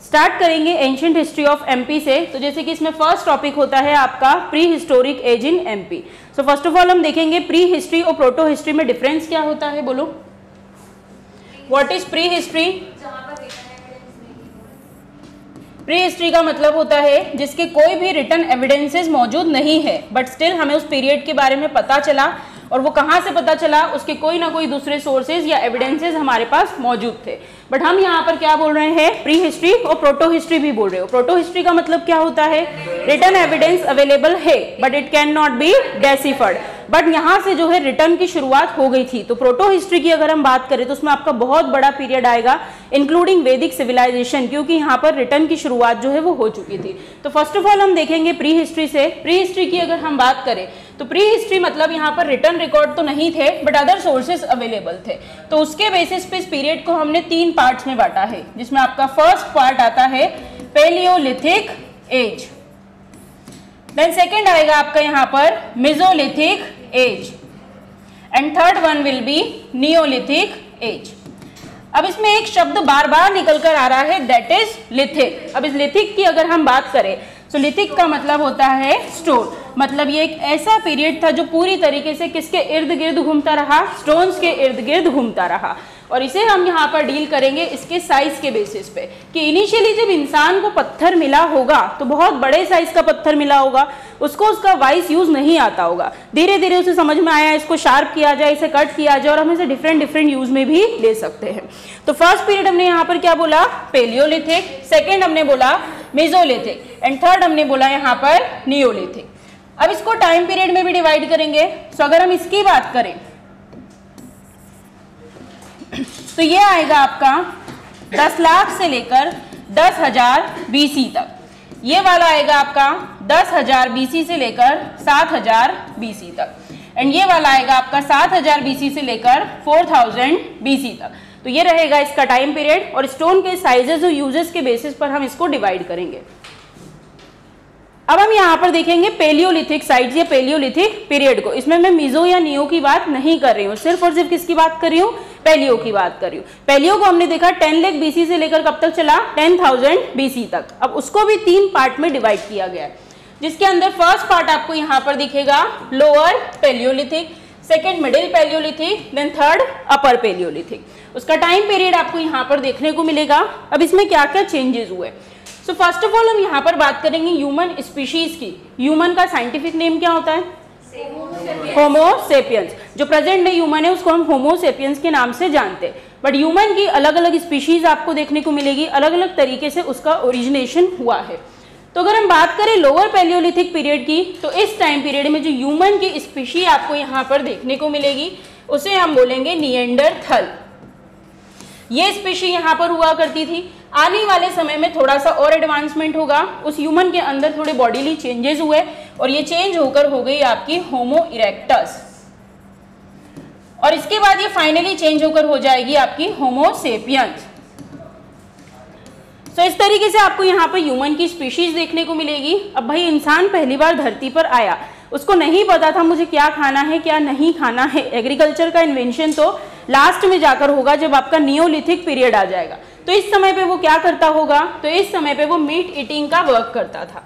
Start करेंगे ancient history of MP से। तो जैसे कि इसमें फर्स्ट टॉपिक होता है आपका pre historic age in MP. So first of all हम देखेंगे प्री हिस्ट्री और प्रोटो हिस्ट्री में डिफरेंस क्या होता है, बोलो what is pre history. Pre history का मतलब होता है जिसके कोई भी रिटन एविडेंसेस मौजूद नहीं है, बट स्टिल हमें उस पीरियड के बारे में पता चला, और वो कहाँ से पता चला, उसके कोई ना कोई दूसरे सोर्सेज या एविडेंसेस हमारे पास मौजूद थे। बट हम यहाँ पर क्या बोल रहे हैं, प्री हिस्ट्री और प्रोटो हिस्ट्री भी बोल रहे हो। प्रोटो हिस्ट्री का मतलब क्या होता है, रिटन एविडेंस अवेलेबल है but it can not be deciphered, but यहाँ से जो है रिटर्न की शुरुआत हो गई थी। तो प्रोटो हिस्ट्री की अगर हम बात करें तो उसमें आपका बहुत बड़ा पीरियड आएगा इंक्लूडिंग वैदिक सिविलाइजेशन, क्योंकि यहाँ पर रिटर्न की शुरुआत जो है वो हो चुकी थी। तो फर्स्ट ऑफ ऑल हम देखेंगे प्री हिस्ट्री से। प्री हिस्ट्री की अगर हम बात करें तो प्री हिस्ट्री मतलब यहाँ पर रिटर्न रिकॉर्ड तो नहीं थे बट अदर सोर्सेज अवेलेबल थे। तो उसके बेसिस पे इस पीरियड को हमने 3 पार्ट्स में बांटा है, जिसमें आपका फर्स्ट पार्ट आता है पेलियोलिथिक एज, देन सेकेंड आएगा आपका यहाँ पर mesolithic age, and third one will be neolithic age. अब इसमें एक शब्द बार बार निकल कर आ रहा है, दैट इज लिथिक। अब इस लिथिक की अगर हम बात करें तो लिथिक का मतलब होता है स्टोन, मतलब ये एक ऐसा पीरियड था जो पूरी तरीके से किसके इर्द गिर्द घूमता रहा, स्टोन्स के इर्द गिर्द घूमता रहा। और इसे हम यहाँ पर डील करेंगे इसके साइज के बेसिस पे कि इनिशियली जब इंसान को पत्थर मिला होगा तो बहुत बड़े साइज का पत्थर मिला होगा, उसको उसका वाइस यूज नहीं आता होगा, धीरे धीरे उसे समझ में आया इसको शार्प किया जाए, इसे कट किया जाए और हम इसे डिफरेंट यूज में भी ले सकते हैं। तो फर्स्ट पीरियड हमने यहाँ पर क्या बोला, पेलियोलिथिक, सेकेंड हमने बोला मेसोलिथिक, एंड थर्ड हमने बोला यहाँ पर नियोलिथिक। अब इसको टाइम पीरियड में भी डिवाइड करेंगे। तो अगर हम इसकी बात करें तो ये आएगा आपका 10 लाख से लेकर 10,000 BC तक, ये वाला आएगा आपका 10,000 BC से लेकर 7,000 BC तक, एंड ये वाला आएगा आपका 7,000 BC से लेकर 4,000 BC तक। तो ये रहेगा इसका टाइम पीरियड, और स्टोन के साइजेस और यूजेस के बेसिस पर हम इसको डिवाइड करेंगे। अब हम यहाँ पर देखेंगे पेलियोलिथिक साइट्स या पेलियोलिथिक पीरियड को। इसमें मैं मीजो या नियो की बात नहीं कर रही हूँ, सिर्फ और सिर्फ किसकी बात कर रही हूँ, पेलियो की बात कर रही हूँ। पेलियो को हमने देखा 10 लाख BC से लेकर कब तक चला, 10,000 BC तक। अब उसको भी 3 पार्ट में डिवाइड किया गया है, जिसके अंदर फर्स्ट पार्ट आपको यहाँ पर दिखेगा lower palaeolithic, second middle palaeolithic, then third upper palaeolithic. उसका टाइम पीरियड आपको यहाँ पर देखने को मिलेगा। अब इसमें क्या क्या चेंजेस हुए, सो फर्स्ट ऑफ ऑल हम यहाँ पर बात करेंगे ह्यूमन स्पीशीज की। ह्यूमन का साइंटिफिक नेम क्या होता है, होमो सेपियंस। जो प्रेजेंट में ह्यूमन है उसको हम होमो सेपियंस के नाम से जानते हैं, बट ह्यूमन की अलग अलग स्पीशीज आपको देखने को मिलेगी, अलग अलग तरीके से उसका ओरिजिनेशन हुआ है। तो अगर हम बात करें लोअर पेलियोलिथिक पीरियड की, तो इस टाइम पीरियड में जो ह्यूमन की स्पीशी आपको यहाँ पर देखने को मिलेगी उसे हम बोलेंगे निएंडरथल। ये स्पीशी यहाँ पर हुआ करती थी। आने वाले समय में थोड़ा सा और एडवांसमेंट होगा, उस ह्यूमन के अंदर थोड़े बॉडीली चेंजेस हुए और ये चेंज होकर हो गई आपकी होमो इरेक्टस, और इसके बाद ये फाइनली चेंज होकर हो जाएगी आपकी होमो सेपियंस। तो इस तरीके से आपको यहाँ पर ह्यूमन की स्पीशीज देखने को मिलेगी। अब भाई इंसान पहली बार धरती पर आया, उसको नहीं पता था मुझे क्या खाना है क्या नहीं खाना है। एग्रीकल्चर का इन्वेंशन तो लास्ट में जाकर होगा जब आपका नियोलिथिक पीरियड आ जाएगा। तो इस समय पे वो क्या करता होगा, तो इस समय पे वो मीट ईटिंग का वर्क करता था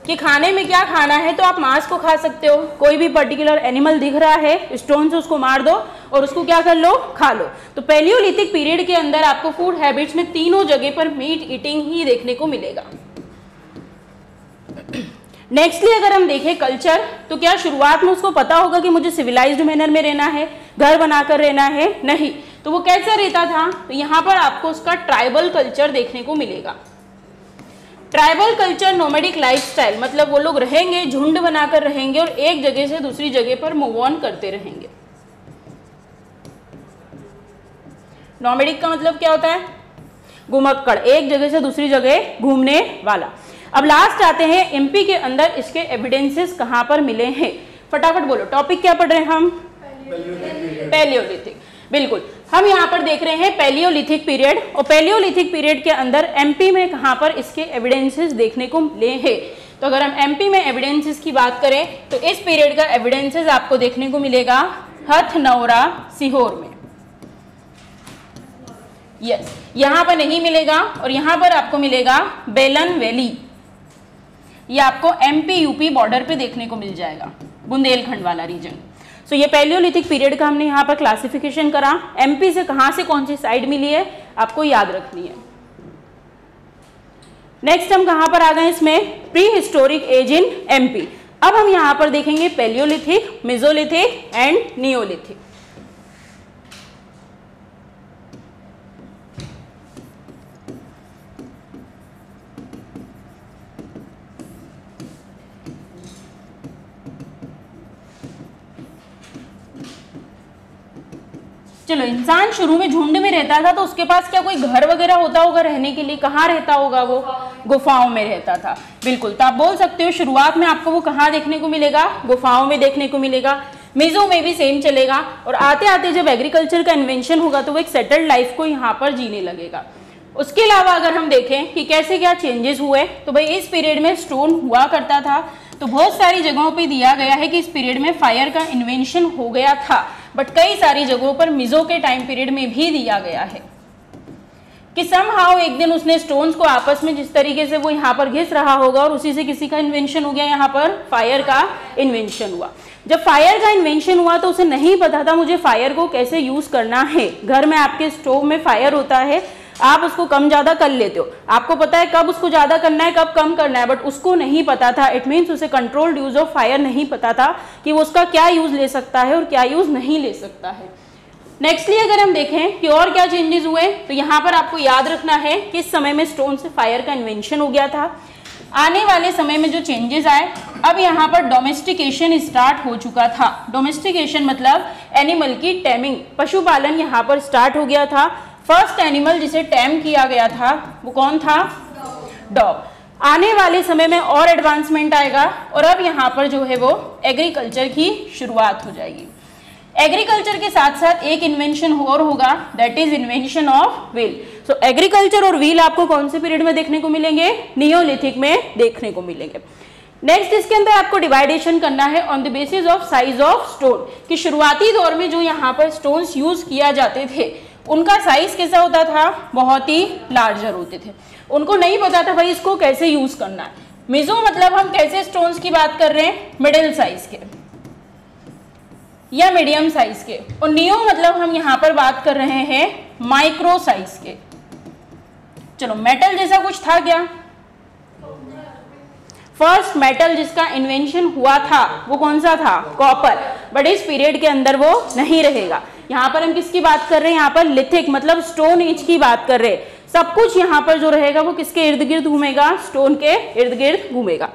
कि खाने में क्या खाना है, तो आप मांस को खा सकते हो, कोई भी पर्टिकुलर एनिमल दिख रहा है स्टोन से उसको मार दो और उसको क्या कर लो, खा लो। तो पेलियोलिथिक पीरियड के अंदर आपको फूड हैबिट्स में तीनों जगह पर मीट ईटिंग ही देखने को मिलेगा। नेक्स्टली अगर हम देखें कल्चर, तो क्या शुरुआत में उसको पता होगा कि मुझे सिविलाइज्ड मैनर में रहना है, घर बनाकर रहना है, नहीं। तो वो कैसा रहता था, तो यहाँ पर आपको उसका ट्राइबल कल्चर देखने को मिलेगा। ट्राइबल कल्चर नोमैडिक लाइफस्टाइल, मतलब वो लोग रहेंगे, झुंड बनाकर रहेंगे और एक जगह से दूसरी जगह पर मूव ऑन करते रहेंगे। नोमैडिक का मतलब क्या होता है, घुमक्कड़, एक जगह से दूसरी जगह घूमने वाला। अब लास्ट आते हैं एमपी के अंदर इसके एविडेंसेस कहां पर मिले हैं, फटाफट बोलो। टॉपिक क्या पढ़ रहे हैं हम, पेलियोलिथिक। बिल्कुल, हम यहाँ पर देख रहे हैं पेलियोलिथिक पीरियड, और पेलियोलिथिक पीरियड के अंदर एमपी में कहां पर इसके एविडेंसेस देखने को मिले हैं। तो अगर हम एमपी में एविडेंसेस की बात करें तो इस पीरियड का एविडेंसेस आपको देखने को मिलेगा हथनौरा सीहोर में। यस, यहाँ पर नहीं मिलेगा और यहाँ पर आपको मिलेगा बेलन वैली। ये आपको एमपी यूपी बॉर्डर पे देखने को मिल जाएगा, बुंदेलखंड वाला रीजन। सो ये पैलियोलिथिक पीरियड का हमने यहाँ पर क्लासिफिकेशन करा। एमपी से कहाँ से कौन सी साइड मिली है आपको याद रखनी है। नेक्स्ट हम कहाँ पर आ गए इसमें, pre historic age in MP. अब हम यहाँ पर देखेंगे पैलियोलिथिक, मेसोलिथिक एंड नियोलिथिक। चलो, इंसान शुरू में झुंड में रहता था तो उसके पास क्या कोई घर वगैरह होता होगा रहने के लिए? कहाँ रहता होगा वो? गुफाओं में रहता था, बिल्कुल। तो आप बोल सकते हो शुरुआत में आपको वो कहाँ देखने को मिलेगा? गुफाओं में देखने को मिलेगा। मेजो में भी सेम चलेगा और आते आते जब एग्रीकल्चर का इन्वेंशन होगा तो वो एक सेटल्ड लाइफ को यहाँ पर जीने लगेगा। उसके अलावा अगर हम देखें कि कैसे क्या चेंजेस हुए, तो भाई इस पीरियड में स्टोन हुआ करता था, तो बहुत सारी जगहों पे दिया गया है कि इस पीरियड में फायर का इन्वेंशन हो गया था, बट कई सारी जगहों पर मिजो के टाइम पीरियड में भी दिया गया है कि समहाउ एक दिन उसने स्टोन्स को आपस में जिस तरीके से वो यहाँ पर घिस रहा होगा और उसी से किसी का इन्वेंशन हो गया, यहाँ पर फायर का इन्वेंशन हुआ। जब फायर का इन्वेंशन हुआ तो उसे नहीं पता था मुझे फायर को कैसे यूज करना है। घर में आपके स्टोव में फायर होता है, आप उसको कम ज्यादा कर लेते हो, आपको पता है कब उसको ज्यादा करना है कब कम करना है, बट उसको नहीं पता था। इट मीन्स उसे कंट्रोल्ड यूज ऑफ फायर नहीं पता था कि वो उसका क्या यूज ले सकता है और क्या यूज नहीं ले सकता है। नेक्स्टली अगर हम देखें कि और क्या चेंजेस हुए, तो यहाँ पर आपको याद रखना है कि इस समय में स्टोन से फायर का इन्वेंशन हो गया था। आने वाले समय में जो चेंजेस आए, अब यहाँ पर डोमेस्टिकेशन स्टार्ट हो चुका था। डोमेस्टिकेशन मतलब एनिमल की टेमिंग, पशुपालन यहाँ पर स्टार्ट हो गया था। फर्स्ट एनिमल जिसे टैम किया गया था वो कौन था? डॉग। आने वाले समय में और एडवांसमेंट आएगा और अब यहाँ पर जो है वो एग्रीकल्चर की शुरुआत हो जाएगी। एग्रीकल्चर के साथ साथ एक इन्वेंशन और होगा, that is invention of wheel. So agriculture और व्हील आपको कौन से पीरियड में देखने को मिलेंगे? नियोलिथिक में देखने को मिलेंगे। नेक्स्ट इसके अंदर आपको डिवाइडेशन करना है on the basis of size of stone, कि शुरुआती दौर में जो यहाँ पर स्टोन्स यूज किया जाते थे उनका साइज कैसा होता था? बहुत ही लार्जर होते थे। उनको नहीं पता था भाई इसको कैसे यूज करना है। मिजो मतलब हम कैसे स्टोन्स की बात कर रहे हैं? मिडिल साइज के या मीडियम साइज के। और नियो मतलब हम यहाँ पर बात कर रहे हैं माइक्रो साइज के। चलो, मेटल जैसा कुछ था क्या? फर्स्ट मेटल जिसका इन्वेंशन हुआ था वो कौन सा था? कॉपर। बट इस पीरियड के अंदर वो नहीं रहेगा। यहाँ पर हम किसकी बात कर रहे हैं? यहाँ पर लिथिक मतलब स्टोन एज की बात कर रहे हैं। सब कुछ यहाँ पर जो रहेगा वो किसके इर्द गिर्द घूमेगा? स्टोन के इर्द गिर्द घूमेगा।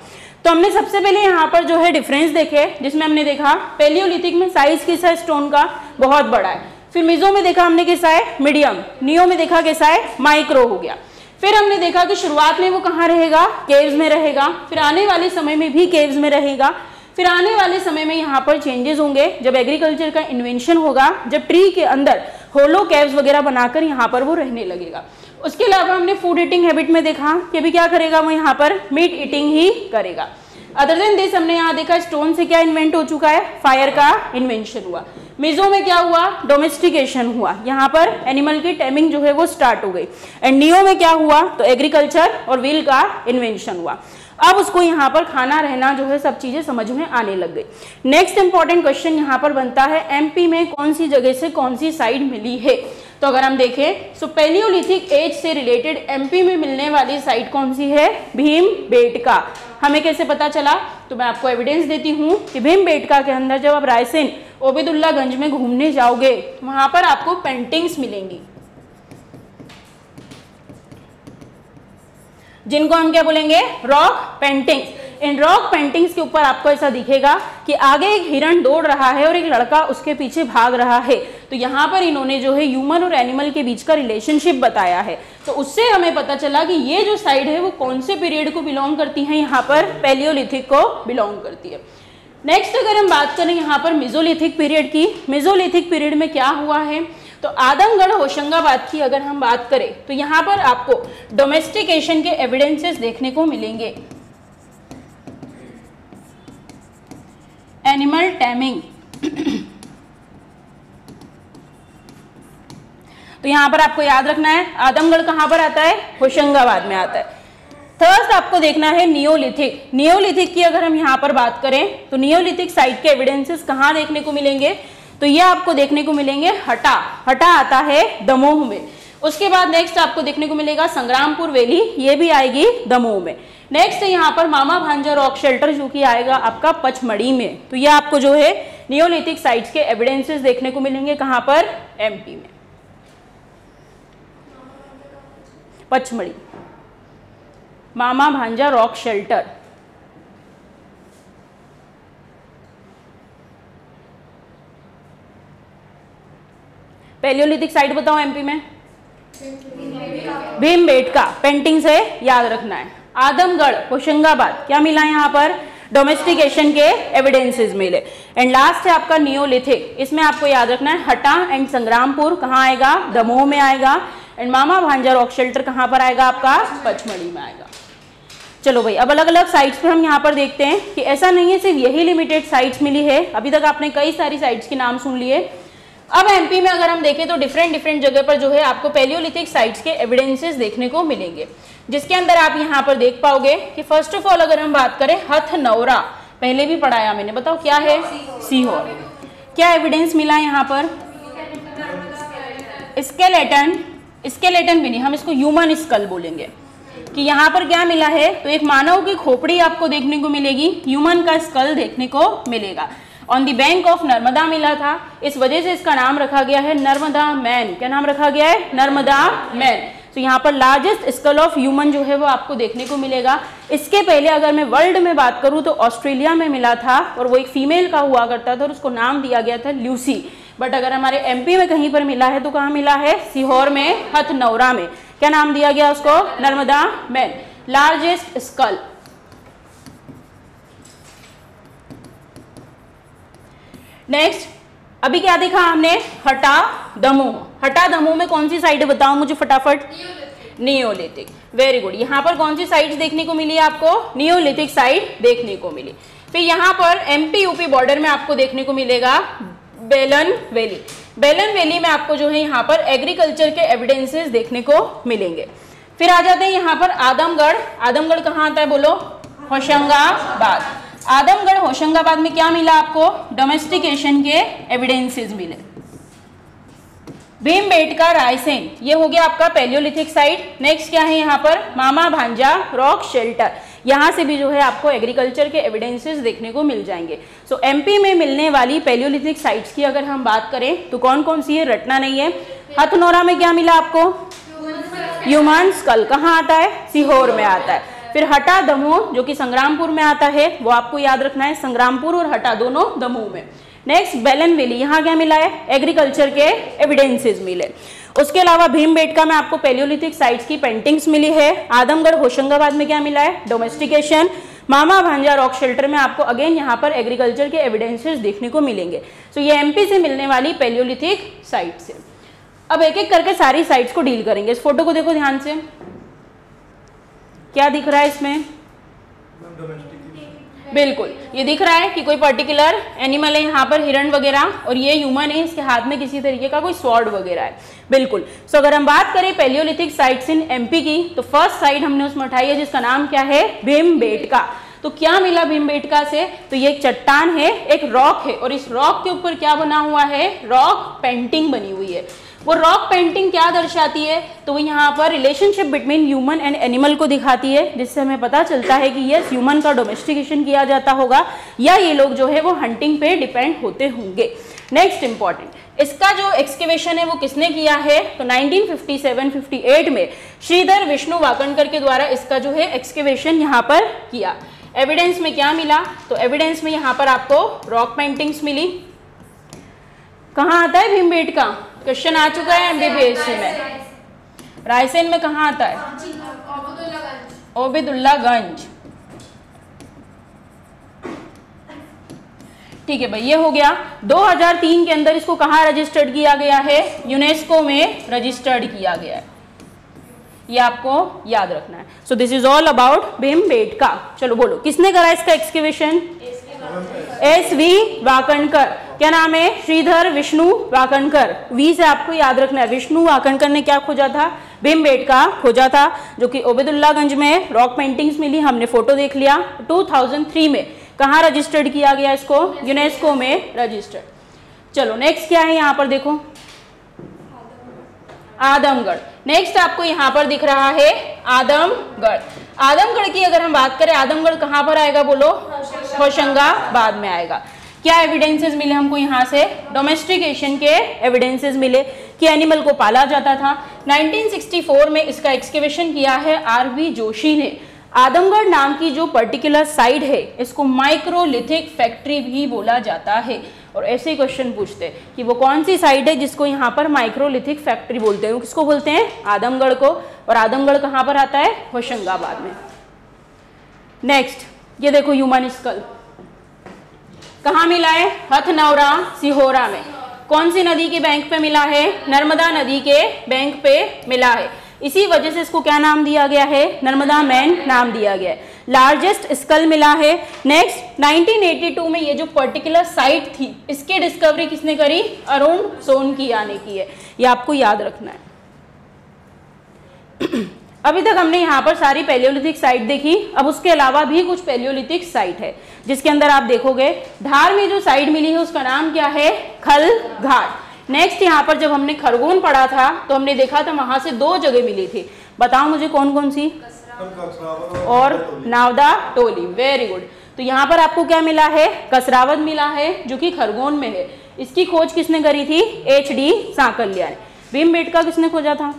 तो हमने सबसे पहले यहाँ पर जो है डिफरेंस देखे, जिसमें हमने देखा पैलियोलिथिक में साइज किसा है स्टोन का? बहुत बड़ा है। फिर मिजो में देखा हमने कैसा है? मीडियम। नियो में देखा कैसा है? माइक्रो हो गया। फिर हमने देखा कि शुरुआत में वो कहाँ रहेगा? केव्स में रहेगा। फिर आने वाले समय में भी केव्स में रहेगा। फिर आने वाले समय में यहाँ पर चेंजेस होंगे जब एग्रीकल्चर का इन्वेंशन होगा, जब ट्री के अंदर होलो केव्स वगैरह बनाकर यहाँ पर वो रहने लगेगा। उसके अलावा हमने फूड ईटिंग हैबिट में देखा कि अभी क्या करेगा वो? यहाँ पर मीट ईटिंग ही करेगा। अदर देन दिस हमने यहाँ देखा स्टोन से क्या इन्वेंट हो चुका है? फायर का इन्वेंशन हुआ। मिजो में क्या हुआ? डोमेस्टिकेशन हुआ। यहाँ पर एनिमल की टेमिंग जो है वो स्टार्ट हो गई। एंड नियो में क्या हुआ? तो एग्रीकल्चर और व्हील का इन्वेंशन हुआ। अब उसको यहाँ पर खाना रहना जो है सब चीजें समझ में आने लग गई। नेक्स्ट इंपॉर्टेंट क्वेश्चन यहाँ पर बनता है, एमपी में कौन सी जगह से कौन सी साइड मिली है? तो अगर हम देखें सो पैलियोलिथिक एज से रिलेटेड एमपी में मिलने वाली साइट कौन सी है? भीमबेटका। हमें कैसे पता चला? तो मैं आपको एविडेंस देती हूँ कि भीमबेटका के अंदर जब आप रायसेन ओबेदुल्लागंज में घूमने जाओगे वहां पर आपको पेंटिंग्स मिलेंगी, जिनको हम क्या बोलेंगे? Rock paintings. इन रॉक पेंटिंग्स के ऊपर आपको ऐसा दिखेगा कि आगे एक हिरण दौड़ रहा है और एक लड़का उसके पीछे भाग रहा है। तो यहाँ पर इन्होंने जो है ह्यूमन और एनिमल के बीच का रिलेशनशिप बताया है। तो उससे हमें पता चला कि ये जो साइड है वो कौन से पीरियड को बिलोंग करती है? यहाँ पर पैलियोलिथिक को बिलोंग करती है। नेक्स्ट अगर हम बात करें यहाँ पर मेसोलिथिक पीरियड की, मेसोलिथिक पीरियड में क्या हुआ है? तो आदमगढ़ होशंगाबाद की अगर हम बात करें तो यहाँ पर आपको डोमेस्टिकेशन के एविडेंसेस देखने को मिलेंगे। एनिमल टैमिंग, तो यहाँ पर आपको याद रखना है आदमगढ़ कहाँ पर आता है, होशंगाबाद में आता है। थर्ड आपको देखना है नियोलिथिक। नियोलिथिक की अगर हम यहाँ पर बात करें तो नियोलिथिक साइट के एविडेंसेस कहाँ देखने को मिलेंगे, तो ये आपको देखने को मिलेंगे हटा। हटा आता है दमोह में। उसके बाद नेक्स्ट आपको देखने को मिलेगा संग्रामपुर वैली, ये भी आएगी दमोह में। नेक्स्ट है यहाँ पर मामा भांजा रॉक शेल्टर जो कि आएगा आपका पचमढ़ी में। तो ये आपको जो है नियोलिथिक साइट्स के एविडेंसेस देखने को मिलेंगे कहाँ पर, एमपी में, पचमढ़ी, मामा भांजा रॉक शेल्टर। पैलियोलिथिक साइट बताओ एमपी में, भीमबेटका, पेंटिंग से याद रखना है। आदमगढ़, होशंगाबाद, क्या मिला यहाँ पर, डोमेस्टिकेशन के एविडेंसेस मिले। एंड लास्ट है आपका नियोलिथिक, इसमें आपको याद रखना है हटा एंड संग्रामपुर कहाँ आएगा, दमोह में आएगा। एंड मामा भांजा रॉक शेल्टर कहाँ पर आएगा आपका, पचमढ़ी में आएगा। चलो भाई, अब अलग अलग साइट्स पर हम यहाँ पर देखते हैं कि ऐसा नहीं है सिर्फ यही लिमिटेड साइट्स मिली है, अभी तक आपने कई सारी साइट्स के नाम सुन लिए। अब एमपी में अगर हम देखें तो डिफरेंट जगह पर जो है आपको पैलियोलिथिक साइट्स के एविडेंसेस देखने को मिलेंगे, जिसके अंदर आप यहाँ पर देख पाओगे कि फर्स्ट ऑफ ऑल अगर हम बात करें हथनौरा, पहले भी पढ़ाया मैंने, बताओ क्या है, सीहोर। क्या एविडेंस मिला यहाँ पर, स्केलेटन भी नहीं, हम इसको ह्यूमन स्कल बोलेंगे कि यहाँ पर क्या मिला है, तो एक मानव की खोपड़ी आपको देखने को मिलेगी, ह्यूमन का स्कल देखने को मिलेगा। On the bank of Narmada मिला था, इस वजह से इसका नाम रखा गया है नर्मदा मैन। क्या नाम रखा गया है, नर्मदा मैन। तो यहाँ पर लार्जेस्ट स्कल ऑफ ह्यूमन जो है वो आपको देखने को मिलेगा। इसके पहले अगर मैं वर्ल्ड में बात करूँ तो ऑस्ट्रेलिया में मिला था और वो एक फीमेल का हुआ करता था और उसको नाम दिया गया था ल्यूसी। बट अगर हमारे एमपी में कहीं पर मिला है तो कहाँ मिला है, सीहोर में, हथनौरा में। क्या नाम दिया गया उसको, Narmada man, largest skull. Next अभी क्या देखा हमने, हटा दमोह। हटा दमोह में कौन सी साइट है बताओ मुझे फटाफट, नियोलिथिक। Very good. यहाँ पर कौन सी साइट्स देखने को मिली आपको, नियोलिथिक साइट देखने को मिली। फिर यहाँ पर एमपी यूपी बॉर्डर में आपको देखने को मिलेगा बेलन वैली। बेलन वैली में आपको जो है यहाँ पर एग्रीकल्चर के एविडेंसेस देखने को मिलेंगे। फिर आ जाते हैं यहाँ पर आदमगढ़। आदमगढ़ कहाँ आता है बोलो, होशंगाबाद। आदमगढ़ होशंगाबाद में क्या मिला आपको, डोमेस्टिकेशन के एविडेंसेस मिले। भीमबेटका रायसेन, ये हो गया आपका पैलियोलिथिक साइट। नेक्स्ट क्या है यहाँ पर, मामा भांजा रॉक शेल्टर, यहाँ से भी जो है आपको एग्रीकल्चर के एविडेंसेस देखने को मिल जाएंगे। सो एमपी में मिलने वाली पैलियोलिथिक साइट्स की अगर हम बात करें तो कौन कौन सी है, रटना नहीं है। हथनौरा में क्या मिला आपको, ह्यूमन स्कल, कहाँ आता है, सीहोर में आता है। फिर हटा दमोह जो कि संग्रामपुर में आता है, वो आपको याद रखना है, संग्रामपुर और हटा दोनों दमोह में। नेक्स्ट बेलन वैली, यहाँ क्या मिला है, एग्रीकल्चर के एविडेंसेस मिले। उसके अलावा भीमबेटका में आपको पैलियोलिथिक साइट्स की पेंटिंग्स मिली है। आदमगढ़ होशंगाबाद में क्या मिला है, डोमेस्टिकेशन। मामा भांजा रॉक शेल्टर में आपको अगेन यहाँ पर एग्रीकल्चर के एविडेंसेस देखने को मिलेंगे। सो ये एमपी से मिलने वाली पैलियोलिथिक साइट्स है। अब एक एक करके सारी साइट्स को डील करेंगे। इस फोटो को देखो ध्यान से, क्या दिख रहा है इसमें, बिल्कुल ये दिख रहा है कि कोई पर्टिकुलर एनिमल है, यहाँ पर हिरण वगैरह, और ये ह्यूमन है, इसके हाथ में किसी तरीके का कोई स्वॉर्ड वगैरह है, बिल्कुल। सो अगर हम बात करें पैलियोलिथिक साइट्स इन एमपी की, तो फर्स्ट साइट हमने उसमें उठाई है जिसका नाम क्या है, भीमबेटका। तो क्या मिला भीमबेटका से, तो ये एक चट्टान है, एक रॉक है, और इस रॉक के ऊपर क्या बना हुआ है, रॉक पेंटिंग बनी हुई है। वो रॉक पेंटिंग क्या दर्शाती है, तो वो यहाँ पर relationship between human and animal को दिखाती है, जिससे हमें पता चलता है कि यस ह्यूमन का डोमेस्टिकेशन किया जाता होगा या ये लोग जो है वो हंटिंग पे डिपेंड होते होंगे। नेक्स्ट इंपॉर्टेंट, इसका जो एक्सकेवेशन है वो किसने किया है, तो 1957-58 में श्रीधर विष्णु वाकणकर के द्वारा इसका जो है एक्सकेवेशन यहाँ पर किया। एविडेंस में क्या मिला, तो एविडेंस में यहाँ पर आपको रॉक पेंटिंग्स मिली। कहाँ आता है भीमबेटका, क्वेश्चन आ चुका है एमबीबीएससी में। रायसेन में कहाँ आता है, ओबेदुल्लागंज। ठीक है भाई, ये हो गया। 2003 के अंदर इसको कहाँ रजिस्टर्ड किया गया है, यूनेस्को में रजिस्टर्ड किया गया है, ये आपको याद रखना है। So this is all about Bhimbetka. चलो बोलो, किसने करा इसका एक्सकेवेशन, SV वाकणकर। क्या नाम है? श्रीधर विष्णु वाकणकर। वी से आपको याद रखना है, विष्णु वाकणकर ने क्या खोजा था? भीमबेटका खोजा था, जो कि ओबेदुल्लागंज में रॉक पेंटिंग्स मिली, हमने फोटो देख लिया। 2003 में कहाँ रजिस्टर्ड किया गया इसको? यूनेस्को में रजिस्टर्ड। चलो नेक्स्ट क्या है यहाँ पर देखो, आदमगढ़। नेक्स्ट आपको यहाँ पर दिख रहा है आदमगढ़। आदमगढ़ की अगर हम बात करें, आदमगढ़ कहाँ पर आएगा बोलो? होशंगाबाद में आएगा। क्या एविडेंसेस मिले हमको यहाँ से? डोमेस्टिकेशन के एविडेंसेस मिले कि एनिमल को पाला जाता था। 1964 में इसका एक्सकेवेशन किया है RV जोशी ने। आदमगढ़ नाम की जो पर्टिकुलर साइट है इसको माइक्रोलिथिक फैक्ट्री भी बोला जाता है। और ऐसे ही क्वेश्चन पूछते हैं कि वो कौन सी साइट है जिसको यहाँ पर माइक्रोलिथिक फैक्ट्री बोलते हैं? वो किसको बोलते हैं? आदमगढ़ को। और आदमगढ़ कहाँ पर आता है? होशंगाबाद में। नेक्स्ट ये देखो ह्यूमन स्कल कहाँ मिला है? हथनौरा सिहोरा में। कौन सी नदी के बैंक पे मिला है? नर्मदा नदी के बैंक पे मिला है। इसी वजह से इसको क्या नाम दिया गया है? नर्मदा मैन नाम दिया गया है। लार्जेस्ट स्कल मिला है। नेक्स्ट 1982 में ये जो पर्टिकुलर साइट थी इसकी डिस्कवरी किसने करी? अरुण सोनकिया ने की है। ये आपको याद रखना है। अभी तक हमने यहाँ पर सारी पैलियोलिथिक साइट देखी। अब उसके अलावा भी कुछ पैलियोलिथिक साइट है जिसके अंदर आप देखोगे धार में जो साइट मिली है उसका नाम क्या है? खलघाट। नेक्स्ट यहाँ पर जब हमने खरगोन पढ़ा था तो हमने देखा था वहां से 2 जगह मिली थी। बताओ मुझे कौन कौन सी? और नावदा टोली। Very good. तो यहाँ पर आपको क्या मिला है? कसरावद मिला है जो कि खरगोन में है। इसकी खोज किसने करी थी? HD सांकलिया ने। भीमबेटका किसने खोजा था?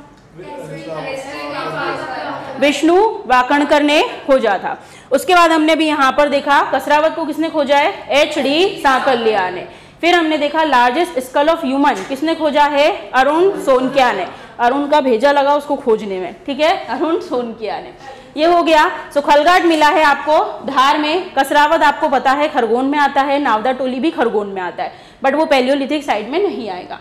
विष्णु वाकणकर ने खोजा था। उसके बाद हमने भी यहाँ पर देखा कसरावत को किसने खोजा है? HD सांकलिया ने। फिर हमने देखा लार्जेस्ट स्कल ऑफ ह्यूमन किसने खोजा है? अरुण सोनकिया ने। अरुण का भेजा लगा उसको खोजने में, ठीक है, अरुण सोनकिया ने। ये हो गया। सो खलघाट मिला है आपको धार में। कसरावद आपको पता है खरगोन में आता है। नावदा टोली भी खरगोन में आता है, बट वो पैलियोलिथिक साइट में नहीं आएगा।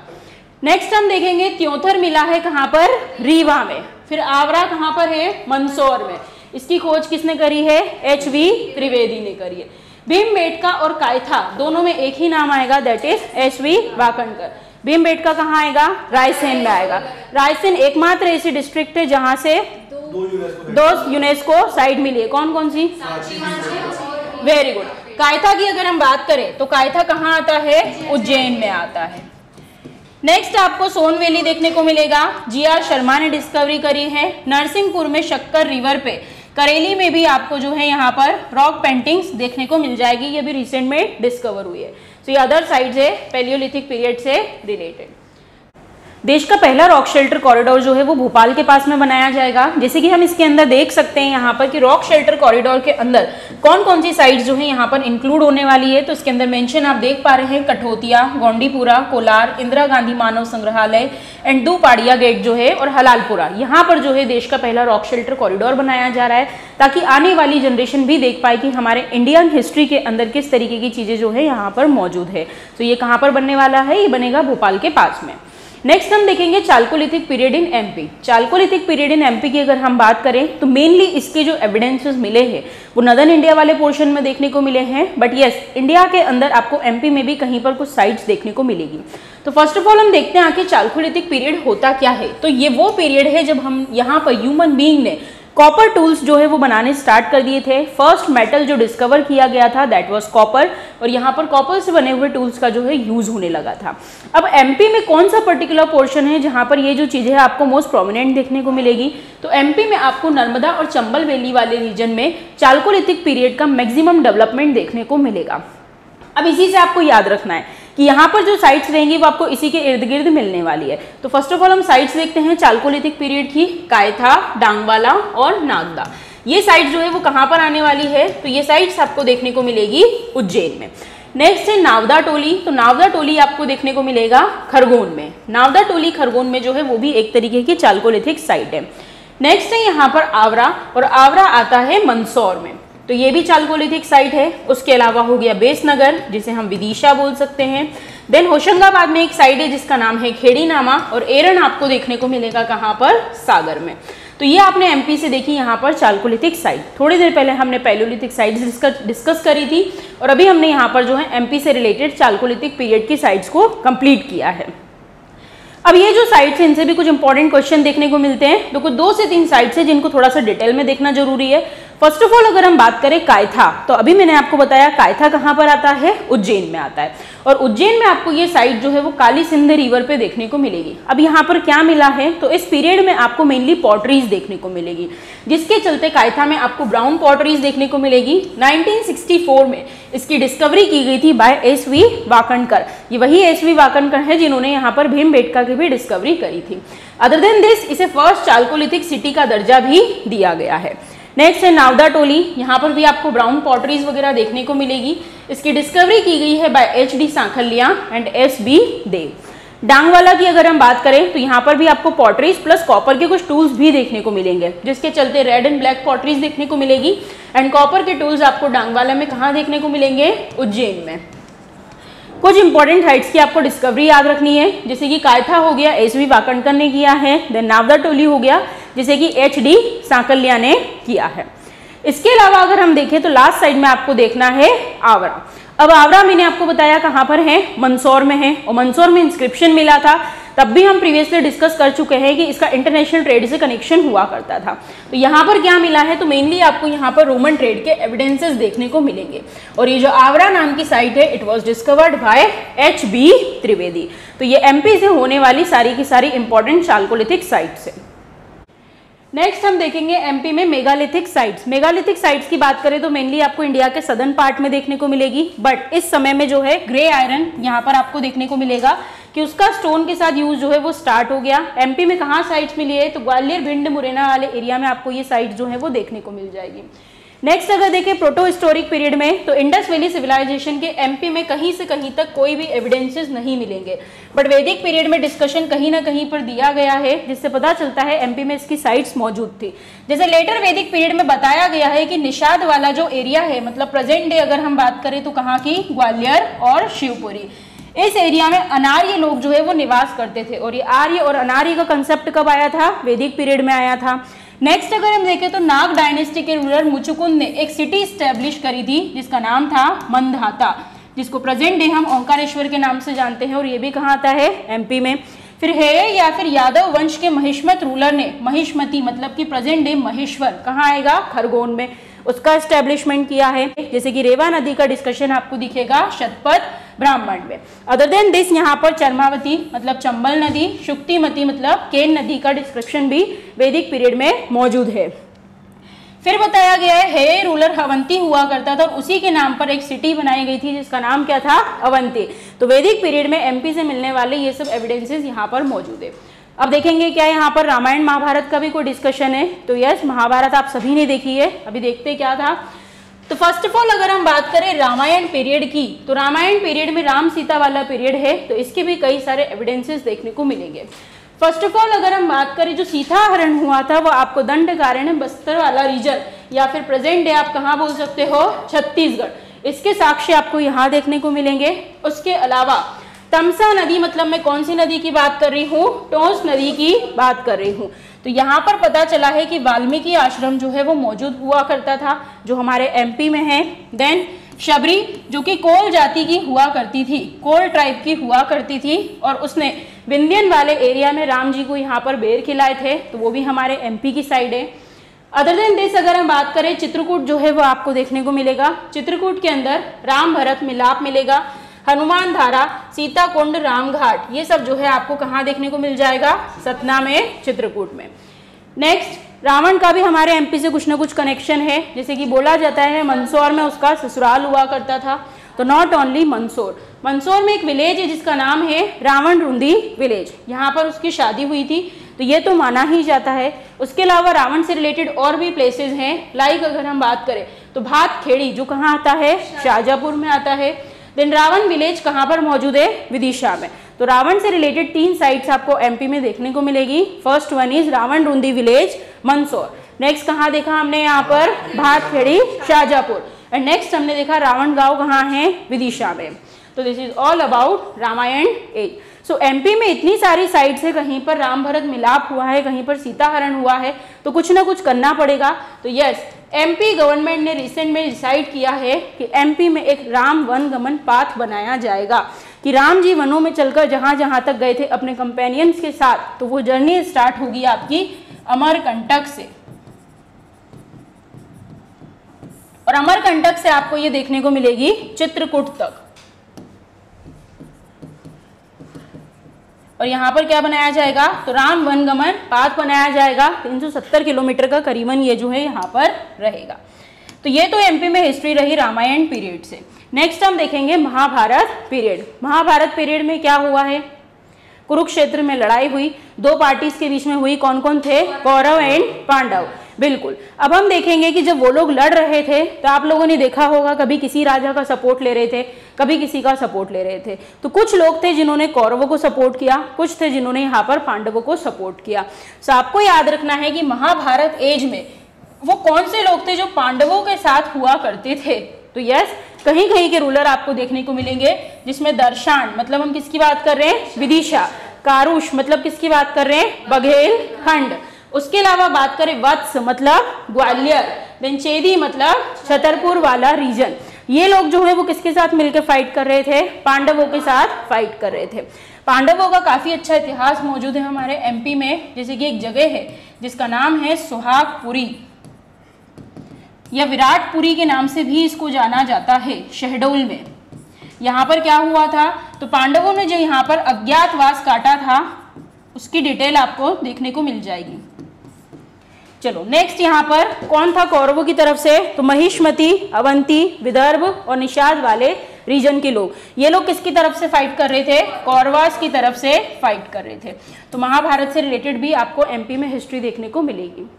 नेक्स्ट हम देखेंगे त्योंथर मिला है कहाँ पर? रीवा में। फिर आवरा कहाँ पर है? मंदसौर में। इसकी खोज किसने करी है? HV त्रिवेदी ने करी है। भीमबेटका और कायथा दोनों में एक ही नाम आएगा, that is SV Wakankar. Bhimbetka कहाँ आएगा? रायसेन में आएगा। रायसेन एकमात्र ऐसी डिस्ट्रिक्ट है जहां से 2 यूनेस्को साइट मिली है। कौन कौन सी? Very good. कायथा की अगर हम बात करें तो कायथा कहाँ आता है? उज्जैन में आता है। नेक्स्ट आपको सोन वैली देखने को मिलेगा। GR शर्मा ने डिस्कवरी करी है। नरसिंहपुर में शक्कर रिवर पे। करेली में भी आपको जो है यहाँ पर रॉक पेंटिंग्स देखने को मिल जाएगी। ये भी रिसेंट में डिस्कवर हुई है। तो ये अदर साइड्स है पैलियोलिथिक पीरियड से रिलेटेड। देश का पहला रॉक शेल्टर कॉरिडोर जो है वो भोपाल के पास में बनाया जाएगा। जैसे कि हम इसके अंदर देख सकते हैं यहाँ पर कि रॉक शेल्टर कॉरिडोर के अंदर कौन कौन सी साइट्स जो है यहाँ पर इंक्लूड होने वाली है। तो इसके अंदर मेंशन आप देख पा रहे हैं कठोतिया, गोंडीपुरा, कोलार, इंदिरा गांधी मानव संग्रहालय एंड दूपाड़िया गेट जो है और हलालपुरा। यहाँ पर जो है देश का पहला रॉक शेल्टर कॉरिडोर बनाया जा रहा है ताकि आने वाली जनरेशन भी देख पाए कि हमारे इंडियन हिस्ट्री के अंदर किस तरीके की चीज़ें जो है यहाँ पर मौजूद है। तो ये कहाँ पर बनने वाला है? ये बनेगा भोपाल के पास में। नेक्स्ट हम देखेंगे Chalcolithic period in MP। Chalcolithic period in MP की अगर हम बात करें तो मेनली इसके जो एविडेंसेस मिले हैं वो नदर्न इंडिया वाले पोर्शन में देखने को मिले हैं, बट यस इंडिया के अंदर आपको MP में भी कहीं पर कुछ साइट्स देखने को मिलेगी। तो फर्स्ट ऑफ ऑल हम देखते हैं आखिर चालकोलिथिक पीरियड होता क्या है। तो ये वो पीरियड है जब हम यहाँ पर ह्यूमन बीइंग ने कॉपर टूल्स जो है वो बनाने स्टार्ट कर दिए थे। फर्स्ट मेटल जो डिस्कवर किया गया था दैट वाज कॉपर, और यहाँ पर कॉपर से बने हुए टूल्स का जो है यूज होने लगा था। अब MP में कौन सा पर्टिकुलर पोर्शन है जहाँ पर ये जो चीज़ें हैं आपको मोस्ट प्रोमिनेंट देखने को मिलेगी? तो MP में आपको नर्मदा और चंबल वैली वाले रीजन में चालकोलिथिक पीरियड का मैक्सिमम डेवलपमेंट देखने को मिलेगा। अब इसी से आपको याद रखना है कि यहाँ पर जो साइट्स रहेंगी वो आपको इसी के इर्द गिर्द मिलने वाली है। तो फर्स्ट ऑफ ऑल हम साइट्स देखते हैं चालकोलिथिक पीरियड की। कायथा, डांगवाला और नागदा, ये साइट जो है वो कहाँ पर आने वाली है? तो ये साइट्स आपको देखने को मिलेगी उज्जैन में। नेक्स्ट है नावदा टोली। तो नावदा टोली आपको देखने को मिलेगा खरगोन में। नावदा टोली खरगोन में जो है वो भी एक तरीके की चालकोलिथिक साइट है। नेक्स्ट है यहाँ पर आवरा, और आवरा आता है मंदसौर में। तो ये भी चालकोलिथिक साइट है। उसके अलावा हो गया बेसनगर जिसे हम विदिशा बोल सकते हैं। देन होशंगाबाद में एक साइट है जिसका नाम है खेड़ी नामा, और एरन आपको देखने को मिलेगा कहाँ पर? सागर में। तो ये आपने एमपी से देखी यहाँ पर चालकोलिथिक साइट। थोड़ी देर पहले हमने पैलियोलिथिक साइट्स डिस्कस करी थी और अभी हमने यहाँ पर जो है एमपी से रिलेटेड चालकोलिथिक पीरियड की साइट्स को कंप्लीट किया है। अब ये जो साइट्स हैं इनसे भी कुछ इंपॉर्टेंट क्वेश्चन देखने को मिलते हैं। तो कुछ 2 से 3 साइट्स हैं जिनको थोड़ा सा डिटेल में देखना जरूरी है। फर्स्ट ऑफ ऑल अगर हम बात करें कायथा, तो अभी मैंने आपको बताया कायथा कहाँ पर आता है, उज्जैन में आता है। और उज्जैन में आपको ये साइट जो है वो काली सिंध रिवर पे देखने को मिलेगी। अब यहाँ पर क्या मिला है, तो इस पीरियड में आपको मेनली पॉटरीज देखने को मिलेगी, जिसके चलते कायथा में आपको ब्राउन पॉटरीज देखने को मिलेगी। 1964 में इसकी डिस्कवरी की गई थी बाय एस.वी. वाकणकर। ये वही एस.वी. वाकणकर है जिन्होंने यहाँ पर भीमबेटका की भी डिस्कवरी करी थी। अदर देन दिस इसे फर्स्ट चालकोलिथिक सिटी का दर्जा भी दिया गया है। नेक्स्ट है नावदा टोली, यहाँ पर भी आपको ब्राउन पॉटरीज वगैरह देखने को मिलेगी। इसकी डिस्कवरी की गई है by H D. Sankalia and S B. Deo. Dangwala की अगर हम बात करें तो यहाँ पर भी आपको पॉटरीज प्लस कॉपर के कुछ टूल्स भी देखने को मिलेंगे, जिसके चलते रेड एंड ब्लैक पॉटरीज देखने को मिलेगी। एंड कॉपर के टूल्स आपको डांगवाला में कहाँ देखने को मिलेंगे, उज्जैन में। कुछ इंपॉर्टेंट साइट्स की आपको डिस्कवरी याद रखनी है, जैसे कि कायथा हो गया, एस.वी. वाकणकर ने किया है। देन नावदा टोली हो गया, जिसे कि एच.डी. सांकलिया ने किया है। इसके अलावा अगर हम देखें तो लास्ट साइड में आपको देखना है आवरा। अब आवरा मैंने आपको बताया कहाँ पर है, मंदसौर में है। और मंदसौर में इंस्क्रिप्शन मिला था, तब भी हम प्रीवियसली डिस्कस कर चुके हैं कि इसका इंटरनेशनल ट्रेड से कनेक्शन हुआ करता था। तो यहाँ पर क्या मिला है, तो मेनली आपको यहाँ पर रोमन ट्रेड के एविडेंसेस देखने को मिलेंगे। और ये जो आवरा नाम की साइट है, it was discovered by H B. Trivedi. तो ये एमपी से होने वाली सारी की सारी इंपॉर्टेंट चालकोलिथिक साइट्स है। नेक्स्ट हम देखेंगे एमपी में मेगालिथिक साइट्स। मेगालिथिक साइट्स की बात करें तो मेनली आपको इंडिया के सदर्न पार्ट में देखने को मिलेगी, बट इस समय में जो है ग्रे आयरन यहाँ पर आपको देखने को मिलेगा कि उसका स्टोन के साथ यूज जो है वो स्टार्ट हो गया। एमपी में कहाँ साइट्स मिली है, तो ग्वालियर, भिंड, मुरैना वाले एरिया में आपको ये साइट जो है वो देखने को मिल जाएगी। नेक्स्ट अगर देखें प्रोटो हिस्टोरिक पीरियड में, तो इंडस वैली सिविलाइजेशन के एमपी में कहीं से कहीं तक कोई भी एविडेंसेस नहीं मिलेंगे, बट वैदिक पीरियड में डिस्कशन कहीं ना कहीं पर दिया गया है, जिससे पता चलता है एमपी में इसकी साइट्स मौजूद थी। जैसे लेटर वैदिक पीरियड में बताया गया है कि निषाद वाला जो एरिया है, मतलब प्रेजेंट डे अगर हम बात करें तो कहाँ की, ग्वालियर और शिवपुरी, इस एरिया में अनार्य लोग जो है वो निवास करते थे। और ये आर्य और अनार्य का कंसेप्ट कब आया था, वैदिक पीरियड में आया था। नेक्स्ट अगर हम देखें तो नाग डायनेस्टी के रूलर मुचुकुंद ने एक सिटी स्टैब्लिश करी थी जिसका नाम था मंदहाता, जिसको प्रेजेंट डे हम ओंकारेश्वर के नाम से जानते हैं। और ये भी कहाँ आता है, एमपी में। फिर हेय या फिर यादव वंश के महिष्मत रूलर ने महिष्मती मतलब कि प्रेजेंट डे महेश्वर कहाँ आएगा, खरगोन में, उसका एस्टेब्लिशमेंट किया है। जैसे कि रेवा नदी का डिस्कशन आपको दिखेगा शतपथ ब्राह्मण में। अदर देन दिस यहाँ पर चरमावती मतलब चंबल नदी, शुक्तिमती मतलब केन नदी का डिस्क्रिप्शन भी वैदिक पीरियड में मौजूद है। फिर बताया गया है हे रूलर अवंती हुआ करता था और उसी के नाम पर एक सिटी बनाई गई थी जिसका नाम क्या था, अवंती। तो वैदिक पीरियड में एमपी से मिलने वाले ये सब एविडेंसेस यहाँ पर मौजूद है। अब देखेंगे क्या यहाँ पर रामायण महाभारत का भी कोई डिस्कशन है, तो यस महाभारत आप सभी ने देखी है। अभी देखते क्या था, तो फर्स्ट ऑफ ऑल अगर हम बात करें रामायण पीरियड की, तो रामायण पीरियड में राम सीता वाला पीरियड है, तो इसके भी कई सारे एविडेंसेस देखने को मिलेंगे। फर्स्ट ऑफ ऑल अगर हम बात करें जो सीता हरण हुआ था वो आपको दंडकारण्य बस्तर वाला रीजन या फिर प्रेजेंट डे आप कहाँ बोल सकते हो, छत्तीसगढ़, इसके साक्ष्य आपको यहाँ देखने को मिलेंगे। उसके अलावा तमसा नदी मतलब मैं कौन सी नदी की बात कर रही हूँ, टोंस नदी की बात कर रही हूँ। तो यहाँ पर पता चला है कि वाल्मीकि आश्रम जो है वो मौजूद हुआ करता था जो हमारे एमपी में है। देन शबरी जो कि कोल जाति की हुआ करती थी, कोल ट्राइब की हुआ करती थी और उसने विंध्यन वाले एरिया में राम जी को यहाँ पर बेर खिलाए थे, तो वो भी हमारे एमपी की साइड है। अदर देन दिस अगर हम बात करें चित्रकूट जो है वो आपको देखने को मिलेगा। चित्रकूट के अंदर राम भरत मिलाप मिलेगा, हनुमान धारा, सीता कुंड, रामघाट, ये सब जो है आपको कहाँ देखने को मिल जाएगा, सतना में, चित्रकूट में। नेक्स्ट रावण का भी हमारे एमपी से कुछ ना कुछ कनेक्शन है, जैसे कि बोला जाता है मंदसौर में उसका ससुराल हुआ करता था। तो नॉट ओनली मंदसौर, मंदसौर में एक विलेज है जिसका नाम है रावण रुंदी विलेज, यहाँ पर उसकी शादी हुई थी, तो ये तो माना ही जाता है। उसके अलावा रावण से रिलेटेड और भी प्लेसेस हैं, लाइक अगर हम बात करें तो भात खेड़ी जो कहाँ आता है, शाहजहाँपुर में आता है। देन रावण विलेज कहाँ पर मौजूद है, विदिशा में। तो रावण से रिलेटेड 3 साइट्स आपको एमपी में देखने को मिलेगी। फर्स्ट वन इज रावण रुंदी विलेज, मंदसौर। नेक्स्ट कहाँ देखा हमने यहाँ पर, भात खेड़ी, शाहजहाँपुर। एंड नेक्स्ट हमने देखा रावण गांव कहाँ है, विदिशा में। तो this is all about Ramayan age. So MP में इतनी सारी साइट्स है, कहीं पर राम भरत मिलाप हुआ है, कहीं पर सीता हरण हुआ है, तो कुछ ना कुछ करना पड़ेगा। तो यस, एमपी गवर्नमेंट ने रिसेंट में डिसाइड किया है कि एमपी में एक राम वन गमन पाथ बनाया जाएगा, कि राम जी वनों में चलकर जहां जहां तक गए थे अपने कंपेनियंस के साथ, तो वो जर्नी स्टार्ट होगी आपकी अमरकंटक से, और अमरकंटक से आपको ये देखने को मिलेगी चित्रकूट तक। और यहाँ पर क्या बनाया जाएगा, तो राम वनगमन पाथ बनाया जाएगा। 370 किलोमीटर का करीबन ये जो है यहाँ पर रहेगा। तो ये तो एमपी में हिस्ट्री रही रामायण पीरियड से। नेक्स्ट हम देखेंगे महाभारत पीरियड। महाभारत पीरियड में क्या हुआ है, कुरुक्षेत्र में लड़ाई हुई, दो पार्टीज के बीच में हुई, कौन कौन थे, कौरव एंड पांडव। बिल्कुल, अब हम देखेंगे कि जब वो लोग लड़ रहे थे तो आप लोगों ने देखा होगा कभी किसी राजा का सपोर्ट ले रहे थे, कभी किसी का सपोर्ट ले रहे थे। तो कुछ लोग थे जिन्होंने कौरवों को सपोर्ट किया, कुछ थे जिन्होंने यहाँ पर पांडवों को सपोर्ट किया। सो आपको याद रखना है कि महाभारत एज में वो कौन से लोग थे जो पांडवों के साथ हुआ करते थे। तो यस, कहीं कहीं के रूलर आपको देखने को मिलेंगे जिसमें दर्शान मतलब हम किसकी बात कर रहे हैं, विदिशा, कारुष मतलब किसकी बात कर रहे हैं, बघेलखंड। उसके अलावा बात करें वत्स मतलब ग्वालियर, देन चेदी मतलब छतरपुर वाला रीजन। ये लोग जो है वो किसके साथ मिलकर फाइट कर रहे थे, पांडवों के साथ फाइट कर रहे थे। पांडवों का काफी अच्छा इतिहास मौजूद है हमारे एमपी में। जैसे कि एक जगह है जिसका नाम है सुहागपुरी या विराटपुरी के नाम से भी इसको जाना जाता है, शहडोल में। यहाँ पर क्या हुआ था, तो पांडवों ने जो यहाँ पर अज्ञातवास काटा था उसकी डिटेल आपको देखने को मिल जाएगी। चलो नेक्स्ट यहाँ पर कौन था कौरवों की तरफ से, तो महिष्मती, अवंती, विदर्भ और निषाद वाले रीजन के लोग। ये लोग किसकी तरफ से फाइट कर रहे थे, कौरवास की तरफ से फाइट कर रहे थे। तो महाभारत से रिलेटेड भी आपको एमपी में हिस्ट्री देखने को मिलेगी।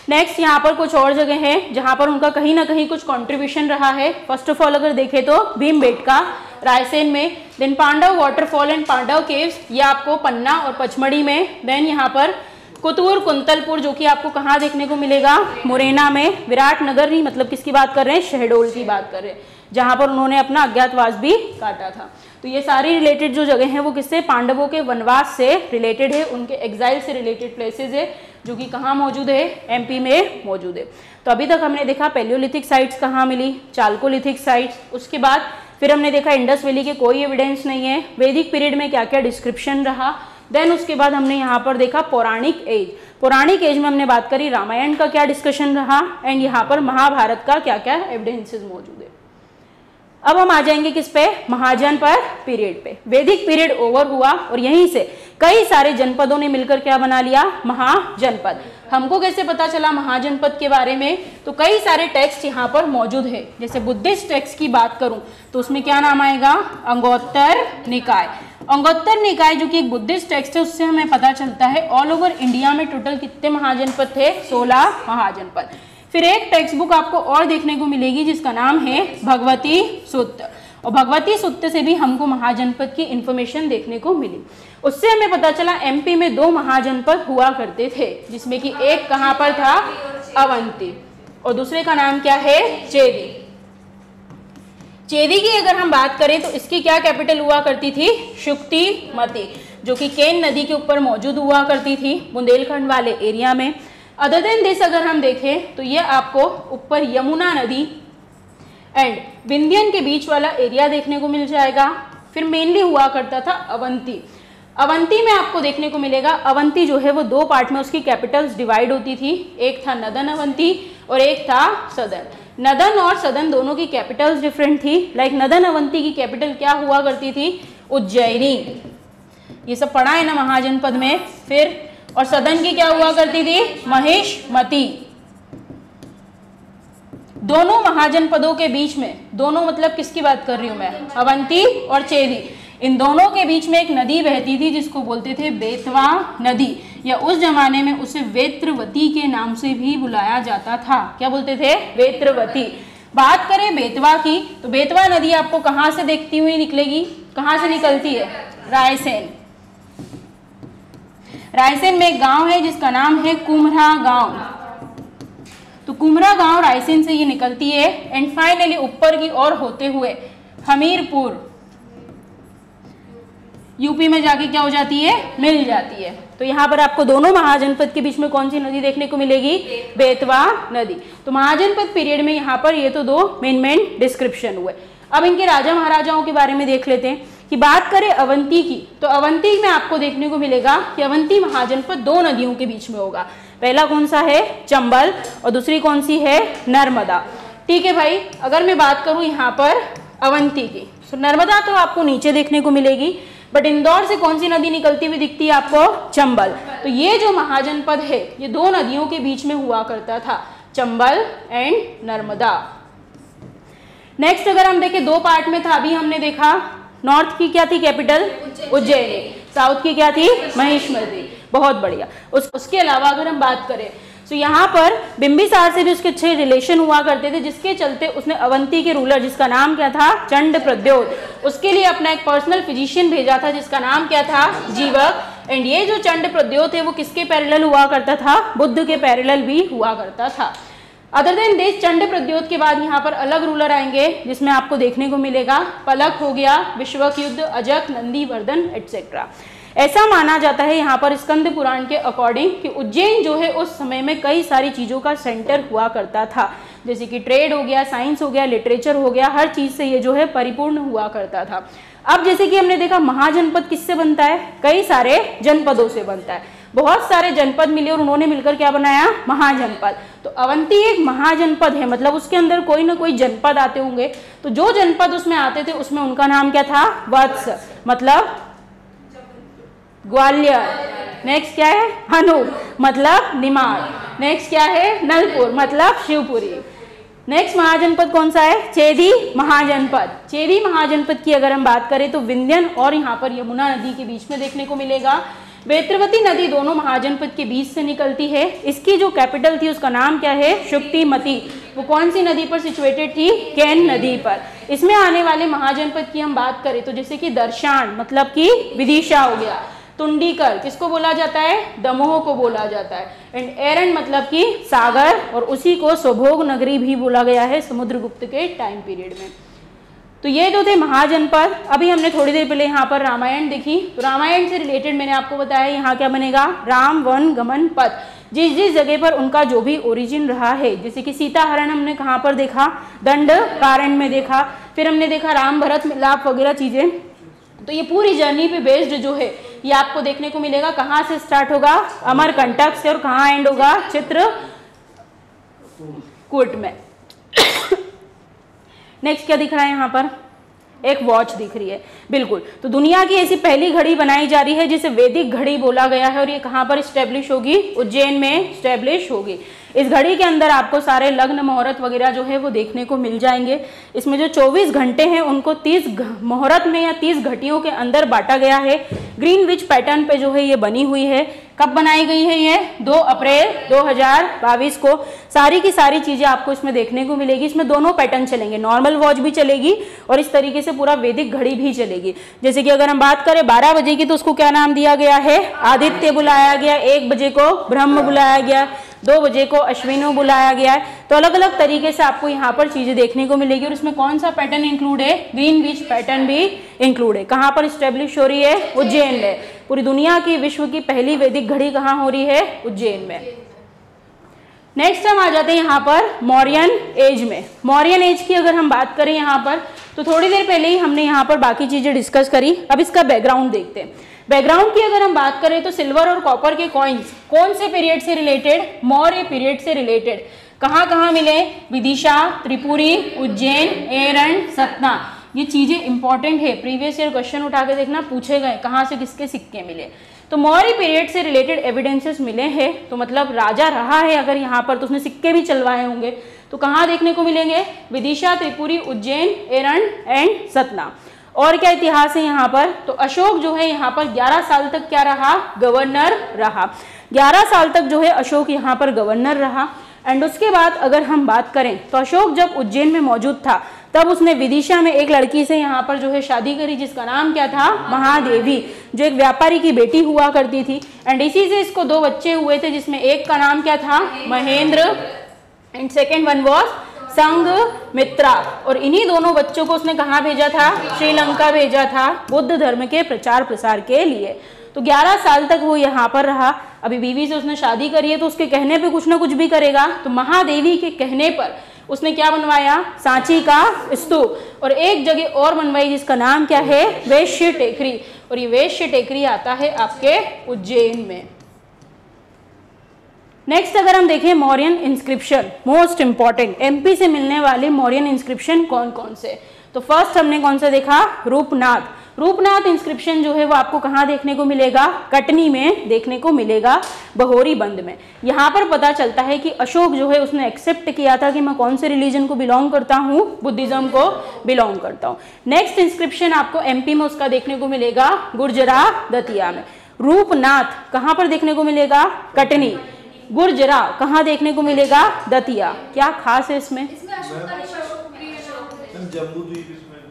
नेक्स्ट यहाँ पर कुछ और जगह हैं जहाँ पर उनका कहीं ना कहीं कुछ कंट्रीब्यूशन रहा है। फर्स्ट ऑफ ऑल अगर देखें तो भीमबेटका रायसेन में, then Pandav waterfall and Pandav caves ये आपको पन्ना और पचमढ़ी में, देन यहाँ पर कुतुर कुंतलपुर जो कि आपको कहाँ देखने को मिलेगा, मुरैना में, विराटनगर नहीं मतलब किसकी बात कर रहे हैं, शहडोल की बात कर रहे हैं, जहाँ पर उन्होंने अपना अज्ञातवास भी काटा था। तो ये सारी रिलेटेड जो जगह हैं वो किससे, पांडवों के वनवास से रिलेटेड है, उनके एग्जाइल से रिलेटेड प्लेसेस है जो कि कहाँ मौजूद है, एमपी में मौजूद है। तो अभी तक हमने देखा पैलियोलिथिक साइट्स कहाँ मिली, चालकोलिथिक साइट्स, उसके बाद फिर हमने देखा इंडस वैली के कोई एविडेंस नहीं है, वैदिक पीरियड में क्या क्या डिस्क्रिप्शन रहा, देन उसके बाद हमने यहाँ पर देखा पौराणिक एज। पौराणिक एज में हमने बात करी रामायण का क्या डिस्कशन रहा, एंड यहाँ पर महाभारत का क्या क्या एविडेंसेस मौजूद है। अब हम आ जाएंगे किस पे, महाजनपद पीरियड पे। वैदिक पीरियड ओवर हुआ और यहीं से कई सारे जनपदों ने मिलकर क्या बना लिया, महाजनपद। हमको कैसे पता चला महाजनपद के बारे में, तो कई सारे टेक्स्ट यहाँ पर मौजूद है। जैसे बुद्धिस्ट टेक्स्ट की बात करूं तो उसमें क्या नाम आएगा, अंगोत्तर निकाय। अंगोत्तर निकाय जो कि एक बुद्धिस्ट टेक्स्ट है, उससे हमें पता चलता है ऑल ओवर इंडिया में टोटल कितने महाजनपद थे, 16 महाजनपद। फिर एक टेक्स्ट बुक आपको और देखने को मिलेगी जिसका नाम है भगवती सूत्र, और भगवती सूत्र से भी हमको महाजनपद की इंफॉर्मेशन देखने को मिली। उससे हमें पता चला एमपी में 2 महाजनपद हुआ करते थे, जिसमें कि एक कहाँ पर था, अवंती, और दूसरे का नाम क्या है, चेदी। चेदी की अगर हम बात करें तो इसकी क्या कैपिटल हुआ करती थी, शुक्तिमती, जो कि केन नदी के ऊपर मौजूद हुआ करती थी बुंदेलखंड वाले एरिया में। अदर देन दिस अगर हम देखें तो ये आपको ऊपर यमुना नदी एंड विंध्यन के बीच वाला एरिया देखने को मिल जाएगा। फिर मेनली हुआ करता था अवंती। अवंती में आपको देखने को मिलेगा, अवंती जो है वो 2 पार्ट में उसकी कैपिटल्स डिवाइड होती थी, एक था नदन अवंती और एक था सदन। नदन और सदन दोनों की कैपिटल्स डिफरेंट थी। लाइक नदन अवंती की कैपिटल क्या हुआ करती थी, उज्जैनी, ये सब पढ़ा है ना महाजनपद में। फिर और सदन की क्या हुआ करती थी, महिष्मती। दोनों महाजनपदों के बीच में, दोनों मतलब किसकी बात कर रही हूं मैं, अवंती और चेदी, इन दोनों के बीच में एक नदी बहती थी जिसको बोलते थे बेतवा नदी, या उस जमाने में उसे वेत्रवती के नाम से भी बुलाया जाता था। क्या बोलते थे, वेत्रवती। बात करें बेतवा की तो बेतवा नदी आपको कहाँ से देखती हुई निकलेगी, कहाँ से निकलती है, रायसेन। रायसेन में एक गांव है जिसका नाम है कुम्हरा गांव। तो कुम्हरा गांव रायसेन से ये निकलती है एंड फाइनली ऊपर की ओर होते हुए हमीरपुर यूपी में जाके क्या हो जाती है, मिल जाती है। तो यहाँ पर आपको दोनों महाजनपद के बीच में कौन सी नदी देखने को मिलेगी, बेतवा नदी। तो महाजनपद पीरियड में यहाँ पर ये तो दो मेन डिस्क्रिप्शन हुए। अब इनके राजा महाराजाओं के बारे में देख लेते हैं कि बात करें अवंती की, तो अवंती में आपको देखने को मिलेगा कि अवंती महाजनपद दो नदियों के बीच में होगा। पहला कौन सा है, चंबल, और दूसरी कौन सी है, नर्मदा। ठीक है भाई, अगर मैं बात करूं यहाँ पर अवंती की, तो नर्मदा तो आपको नीचे देखने को मिलेगी, बट इंदौर से कौन सी नदी निकलती हुई दिखती है आपको, चंबल। तो ये जो महाजनपद है ये दो नदियों के बीच में हुआ करता था, चंबल एंड नर्मदा। नेक्स्ट अगर हम देखें, दो पार्ट में था, अभी हमने देखा नॉर्थ की क्या थी कैपिटल, उज्जैनी, साउथ की क्या थी, महिष्मती। बहुत बढ़िया। उसके अलावा अगर हम बात करें तो यहाँ पर बिंबिसार से भी उसके अच्छे रिलेशन हुआ करते थे, जिसके चलते उसने अवंती के रूलर जिसका नाम क्या था, चंड प्रद्योत, उसके लिए अपना एक पर्सनल फिजिशियन भेजा था जिसका नाम क्या था, जीवक। एंड ये जो चंड प्रद्योत है वो किसके पैरेलल हुआ करता था, बुद्ध के पैरेलल भी हुआ करता था। Other than this Chand Pradyot के बाद यहाँ पर अलग रूलर आएंगे जिसमें आपको देखने को मिलेगा पलक हो गया, विश्वक युद्ध, अजक, नंदीवर्धन एटसेट्रा। ऐसा माना जाता है यहाँ पर स्कंद पुराण के अकॉर्डिंग कि उज्जैन जो है उस समय में कई सारी चीज़ों का सेंटर हुआ करता था, जैसे कि ट्रेड हो गया, साइंस हो गया, लिटरेचर हो गया, हर चीज़ से ये जो है परिपूर्ण हुआ करता था। अब जैसे कि हमने देखा महाजनपद किससे बनता है, कई सारे जनपदों से बनता है, बहुत सारे जनपद मिले और उन्होंने मिलकर क्या बनाया, महाजनपद। तो अवंती एक महाजनपद है, मतलब उसके अंदर कोई ना कोई जनपद आते होंगे, तो जो जनपद उसमें आते थे उसमें उनका नाम क्या था, वत्स, मतलब ग्वालियर। नेक्स्ट क्या है, हनु, मतलब निमाड़। नेक्स्ट क्या है, नलपुर, मतलब शिवपुरी। नेक्स्ट महाजनपद कौन सा है, चेदी महाजनपद। चेदी महाजनपद की अगर हम बात करें तो विंध्यन और यहाँ पर यमुना नदी के बीच में देखने को मिलेगा। वेत्रवती नदी दोनों महाजनपद के बीच से निकलती है। इसकी जो कैपिटल थी उसका नाम क्या है, शुक्तिमती। वो कौन सी नदी पर सिचुएटेड थी, केन नदी पर। इसमें आने वाले महाजनपद की हम बात करें तो जैसे कि दर्शान मतलब कि विदिशा हो गया, तुंडीकर किसको बोला जाता है, दमोह को बोला जाता है, एंड एरन मतलब कि सागर, और उसी को स्वभोग नगरी भी बोला गया है समुद्रगुप्त के टाइम पीरियड में। तो ये जो थे महाजनपद। अभी हमने थोड़ी देर पहले यहाँ पर रामायण देखी, तो रामायण से रिलेटेड मैंने आपको बताया यहाँ क्या बनेगा, राम वन गमन पथ। जिस जिस जगह पर उनका जो भी ओरिजिन रहा है, जैसे कि सीता हरण हमने कहाँ पर देखा, दंड कारण्य में देखा, फिर हमने देखा राम भरत मिलाप वगैरह चीजें। तो ये पूरी जर्नी पे बेस्ड जो है ये आपको देखने को मिलेगा। कहाँ से स्टार्ट होगा, अमरकंटक से, और कहाँ एंड होगा, चित्रकूट में। नेक्स्ट क्या दिख रहा है यहाँ पर, एक वॉच दिख रही है, बिल्कुल। तो दुनिया की ऐसी पहली घड़ी बनाई जा रही है जिसे वैदिक घड़ी बोला गया है, और ये कहाँ पर स्टैब्लिश होगी, उज्जैन में स्टैब्लिश होगी। इस घड़ी के अंदर आपको सारे लग्न मुहूर्त वगैरह जो है वो देखने को मिल जाएंगे। इसमें जो 24 घंटे हैं उनको 30 मुहूर्त में या 30 घटियों के अंदर बांटा गया है। ग्रीनविच पैटर्न पे जो है ये बनी हुई है। कब बनाई गई है ये, 2 अप्रैल 2022 को। सारी की सारी चीजें आपको इसमें देखने को मिलेगी। इसमें दोनों पैटर्न चलेंगे, नॉर्मल वॉच भी चलेगी और इस तरीके से पूरा वैदिक घड़ी भी चलेगी। जैसे कि अगर हम बात करें 12 बजे की, तो उसको क्या नाम दिया गया है, आदित्य बुलाया गया। 1 बजे को ब्रह्म बुलाया गया, 2 बजे को अश्विनो बुलाया गया है। तो अलग अलग तरीके से आपको यहाँ पर चीजें देखने को मिलेगी। और इसमें कौन सा पैटर्न इंक्लूड है, ग्रीनविच पैटर्न भी इंक्लूड है। कहाँ पर स्टेब्लिश हो रही है, उज्जैन में। पूरी दुनिया की, विश्व की पहली वैदिक घड़ी कहाँ हो रही है, उज्जैन में। नेक्स्ट हम आ जाते हैं यहाँ पर मौर्यन एज में। मौर्यन एज की अगर हम बात करें यहाँ पर, तो थोड़ी देर पहले ही हमने यहाँ पर बाकी चीजें डिस्कस करी। अब इसका बैकग्राउंड देखते हैं। बैकग्राउंड की अगर हम बात करें तो सिल्वर और कॉपर के कॉइन्स कौन से पीरियड से रिलेटेड, मौर्य पीरियड से रिलेटेड। कहाँ कहाँ मिले, विदिशा, त्रिपुरी, उज्जैन, एरन, सतना। ये चीजें इंपॉर्टेंट है, प्रीवियस ईयर क्वेश्चन उठा के देखना, पूछे गए कहाँ से किसके सिक्के मिले। तो मौर्य पीरियड से रिलेटेड एविडेंसेस मिले हैं, तो मतलब राजा रहा है अगर यहाँ पर, तो उसने सिक्के भी चलवाए होंगे। तो कहाँ देखने को मिलेंगे, विदिशा, त्रिपुरी, उज्जैन, एरन एंड सतना। और क्या इतिहास है यहाँ पर, तो अशोक जो है यहाँ पर 11 साल तक क्या रहा, गवर्नर रहा। 11 साल तक जो है अशोक यहाँ पर गवर्नर रहा। एंड उसके बाद अगर हम बात करें तो अशोक जब उज्जैन में मौजूद था तब उसने विदिशा में एक लड़की से यहाँ पर जो है शादी करी, जिसका नाम क्या था, महादेवी, जो एक व्यापारी की बेटी हुआ करती थी। एंड इसी से इसको 2 बच्चे हुए थे, जिसमें एक का नाम क्या था, Mahendra, and second one was Sanghamitra. और इन्हीं दोनों बच्चों को उसने कहाँ भेजा था? श्रीलंका भेजा था बुद्ध धर्म के प्रचार प्रसार के लिए। तो 11 साल तक वो यहाँ पर रहा। अभी बीवी से उसने शादी करी है तो उसके कहने पे कुछ ना कुछ भी करेगा। तो महादेवी के कहने पर उसने क्या बनवाया? सांची का स्तूप। और एक जगह और बनवाई जिसका नाम क्या है? वैश्य टेकरी। और ये वैश्य टेकरी आता है आपके उज्जैन में। नेक्स्ट अगर हम देखें Mauryan inscription, most important, MP से मिलने वाले मौर्यन इंस्क्रिप्शन कौन कौन से? तो फर्स्ट हमने कौन सा देखा? रूपनाथ। रूपनाथ इंस्क्रिप्शन जो है वो आपको कहाँ देखने को मिलेगा? कटनी में देखने को मिलेगा, बहोरी बंद में। यहाँ पर पता चलता है कि अशोक जो है उसने एक्सेप्ट किया था कि मैं कौन से रिलीजन को बिलोंग करता हूँ? बुद्धिज्म को बिलोंग करता हूँ। नेक्स्ट इंस्क्रिप्शन आपको एमपी में उसका देखने को मिलेगा, गुर्जरा दतिया में। रूपनाथ कहाँ पर देखने को मिलेगा? कटनी। गुर्जरा कहाँ देखने को मिलेगा? दतिया। क्या खास है इसमें?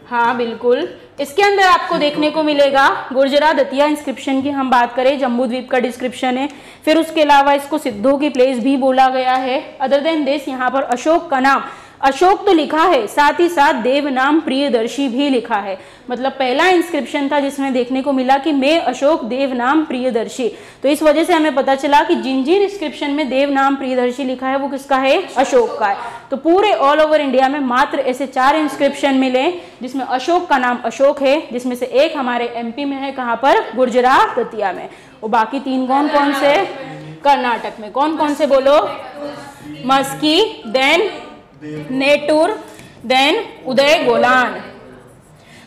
हाँ बिल्कुल, इसके अंदर आपको देखने को मिलेगा गुर्जरा दतिया इंस्क्रिप्शन की हम बात करें, जम्बूद्वीप का डिस्क्रिप्शन है। फिर उसके अलावा इसको सिद्धों की प्लेस भी बोला गया है। अदर देन दिस यहाँ पर अशोक का नाम, अशोक तो लिखा है, साथ ही साथ देव नाम प्रियदर्शी भी लिखा है। मतलब पहला इंस्क्रिप्शन था जिसमें देखने को मिला कि मैं अशोक देव नाम प्रियदर्शी। तो इस वजह से हमें पता चला कि जिन जिन इंस्क्रिप्शन में देव नाम प्रियदर्शी लिखा है वो किसका है? अशोक का है। तो पूरे ऑल ओवर इंडिया में मात्र ऐसे 4 इंस्क्रिप्शन मिले जिसमें अशोक का नाम अशोक है, जिसमें से एक हमारे एमपी में है, कहाँ पर? गुर्जरा दतिया में। और बाकी 3 कौन कौन से? कर्नाटक में। कौन कौन से बोलो? मस्की, देन नेटूर, देन उदय गोलान।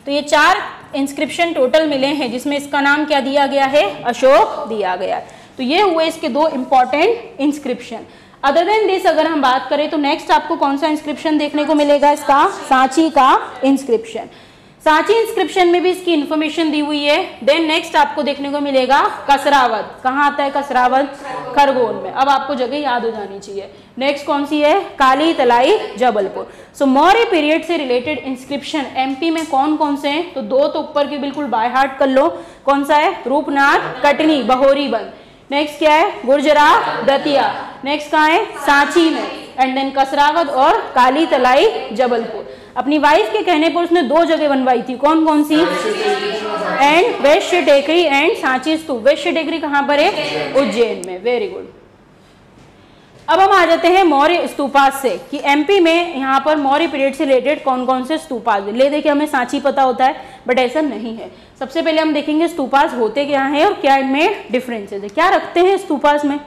तो ये 4 इंस्क्रिप्शन टोटल मिले हैं जिसमें इसका नाम क्या दिया गया है? अशोक दिया गया। तो ये हुए इसके 2 important inscription. Other than this अगर हम बात करें तो नेक्स्ट आपको कौन सा इंस्क्रिप्शन देखने को मिलेगा? इसका सांची का इंस्क्रिप्शन। सांची इंस्क्रिप्शन में भी इसकी इंफॉर्मेशन दी हुई है। देन नेक्स्ट आपको देखने को मिलेगा कसरावत। कहाँ आता है कसरावत? खरगोन में। अब आपको जगह याद हो जानी चाहिए। नेक्स्ट कौन सी है? काली तलाई, जबलपुर। सो मौर्य पीरियड से रिलेटेड इंस्क्रिप्शन एमपी में कौन कौन से हैं? तो 2 तो ऊपर के बिल्कुल बाय हार्ट कर लो। कौन सा है? रूपनाथ, कटनी, बहोरी बंद। नेक्स्ट क्या है? गुर्जरा दतिया। नेक्स्ट कहाँ है? सांची में। एंड देन कसरावत और काली तलाई, जबलपुर। अपनी वाइफ के कहने पर उसने 2 जगह बनवाई थी। कौन कौन सी? And Vysya Tekri and Sanchi स्तूप। वैश्य टेकरी कहाँ पर है? उज्जैन में। Very good. अब हम आ जाते हैं मौर्य स्तूपास से कि एमपी में यहाँ पर मौर्य पीरियड से रिलेटेड कौन कौन से स्तूपास ले। देखिए हमें सांची पता होता है बट ऐसा नहीं है। सबसे पहले हम देखेंगे स्तूपास होते क्या हैं और क्या इनमें डिफरेंसेस है। क्या रखते हैं स्तूपास में?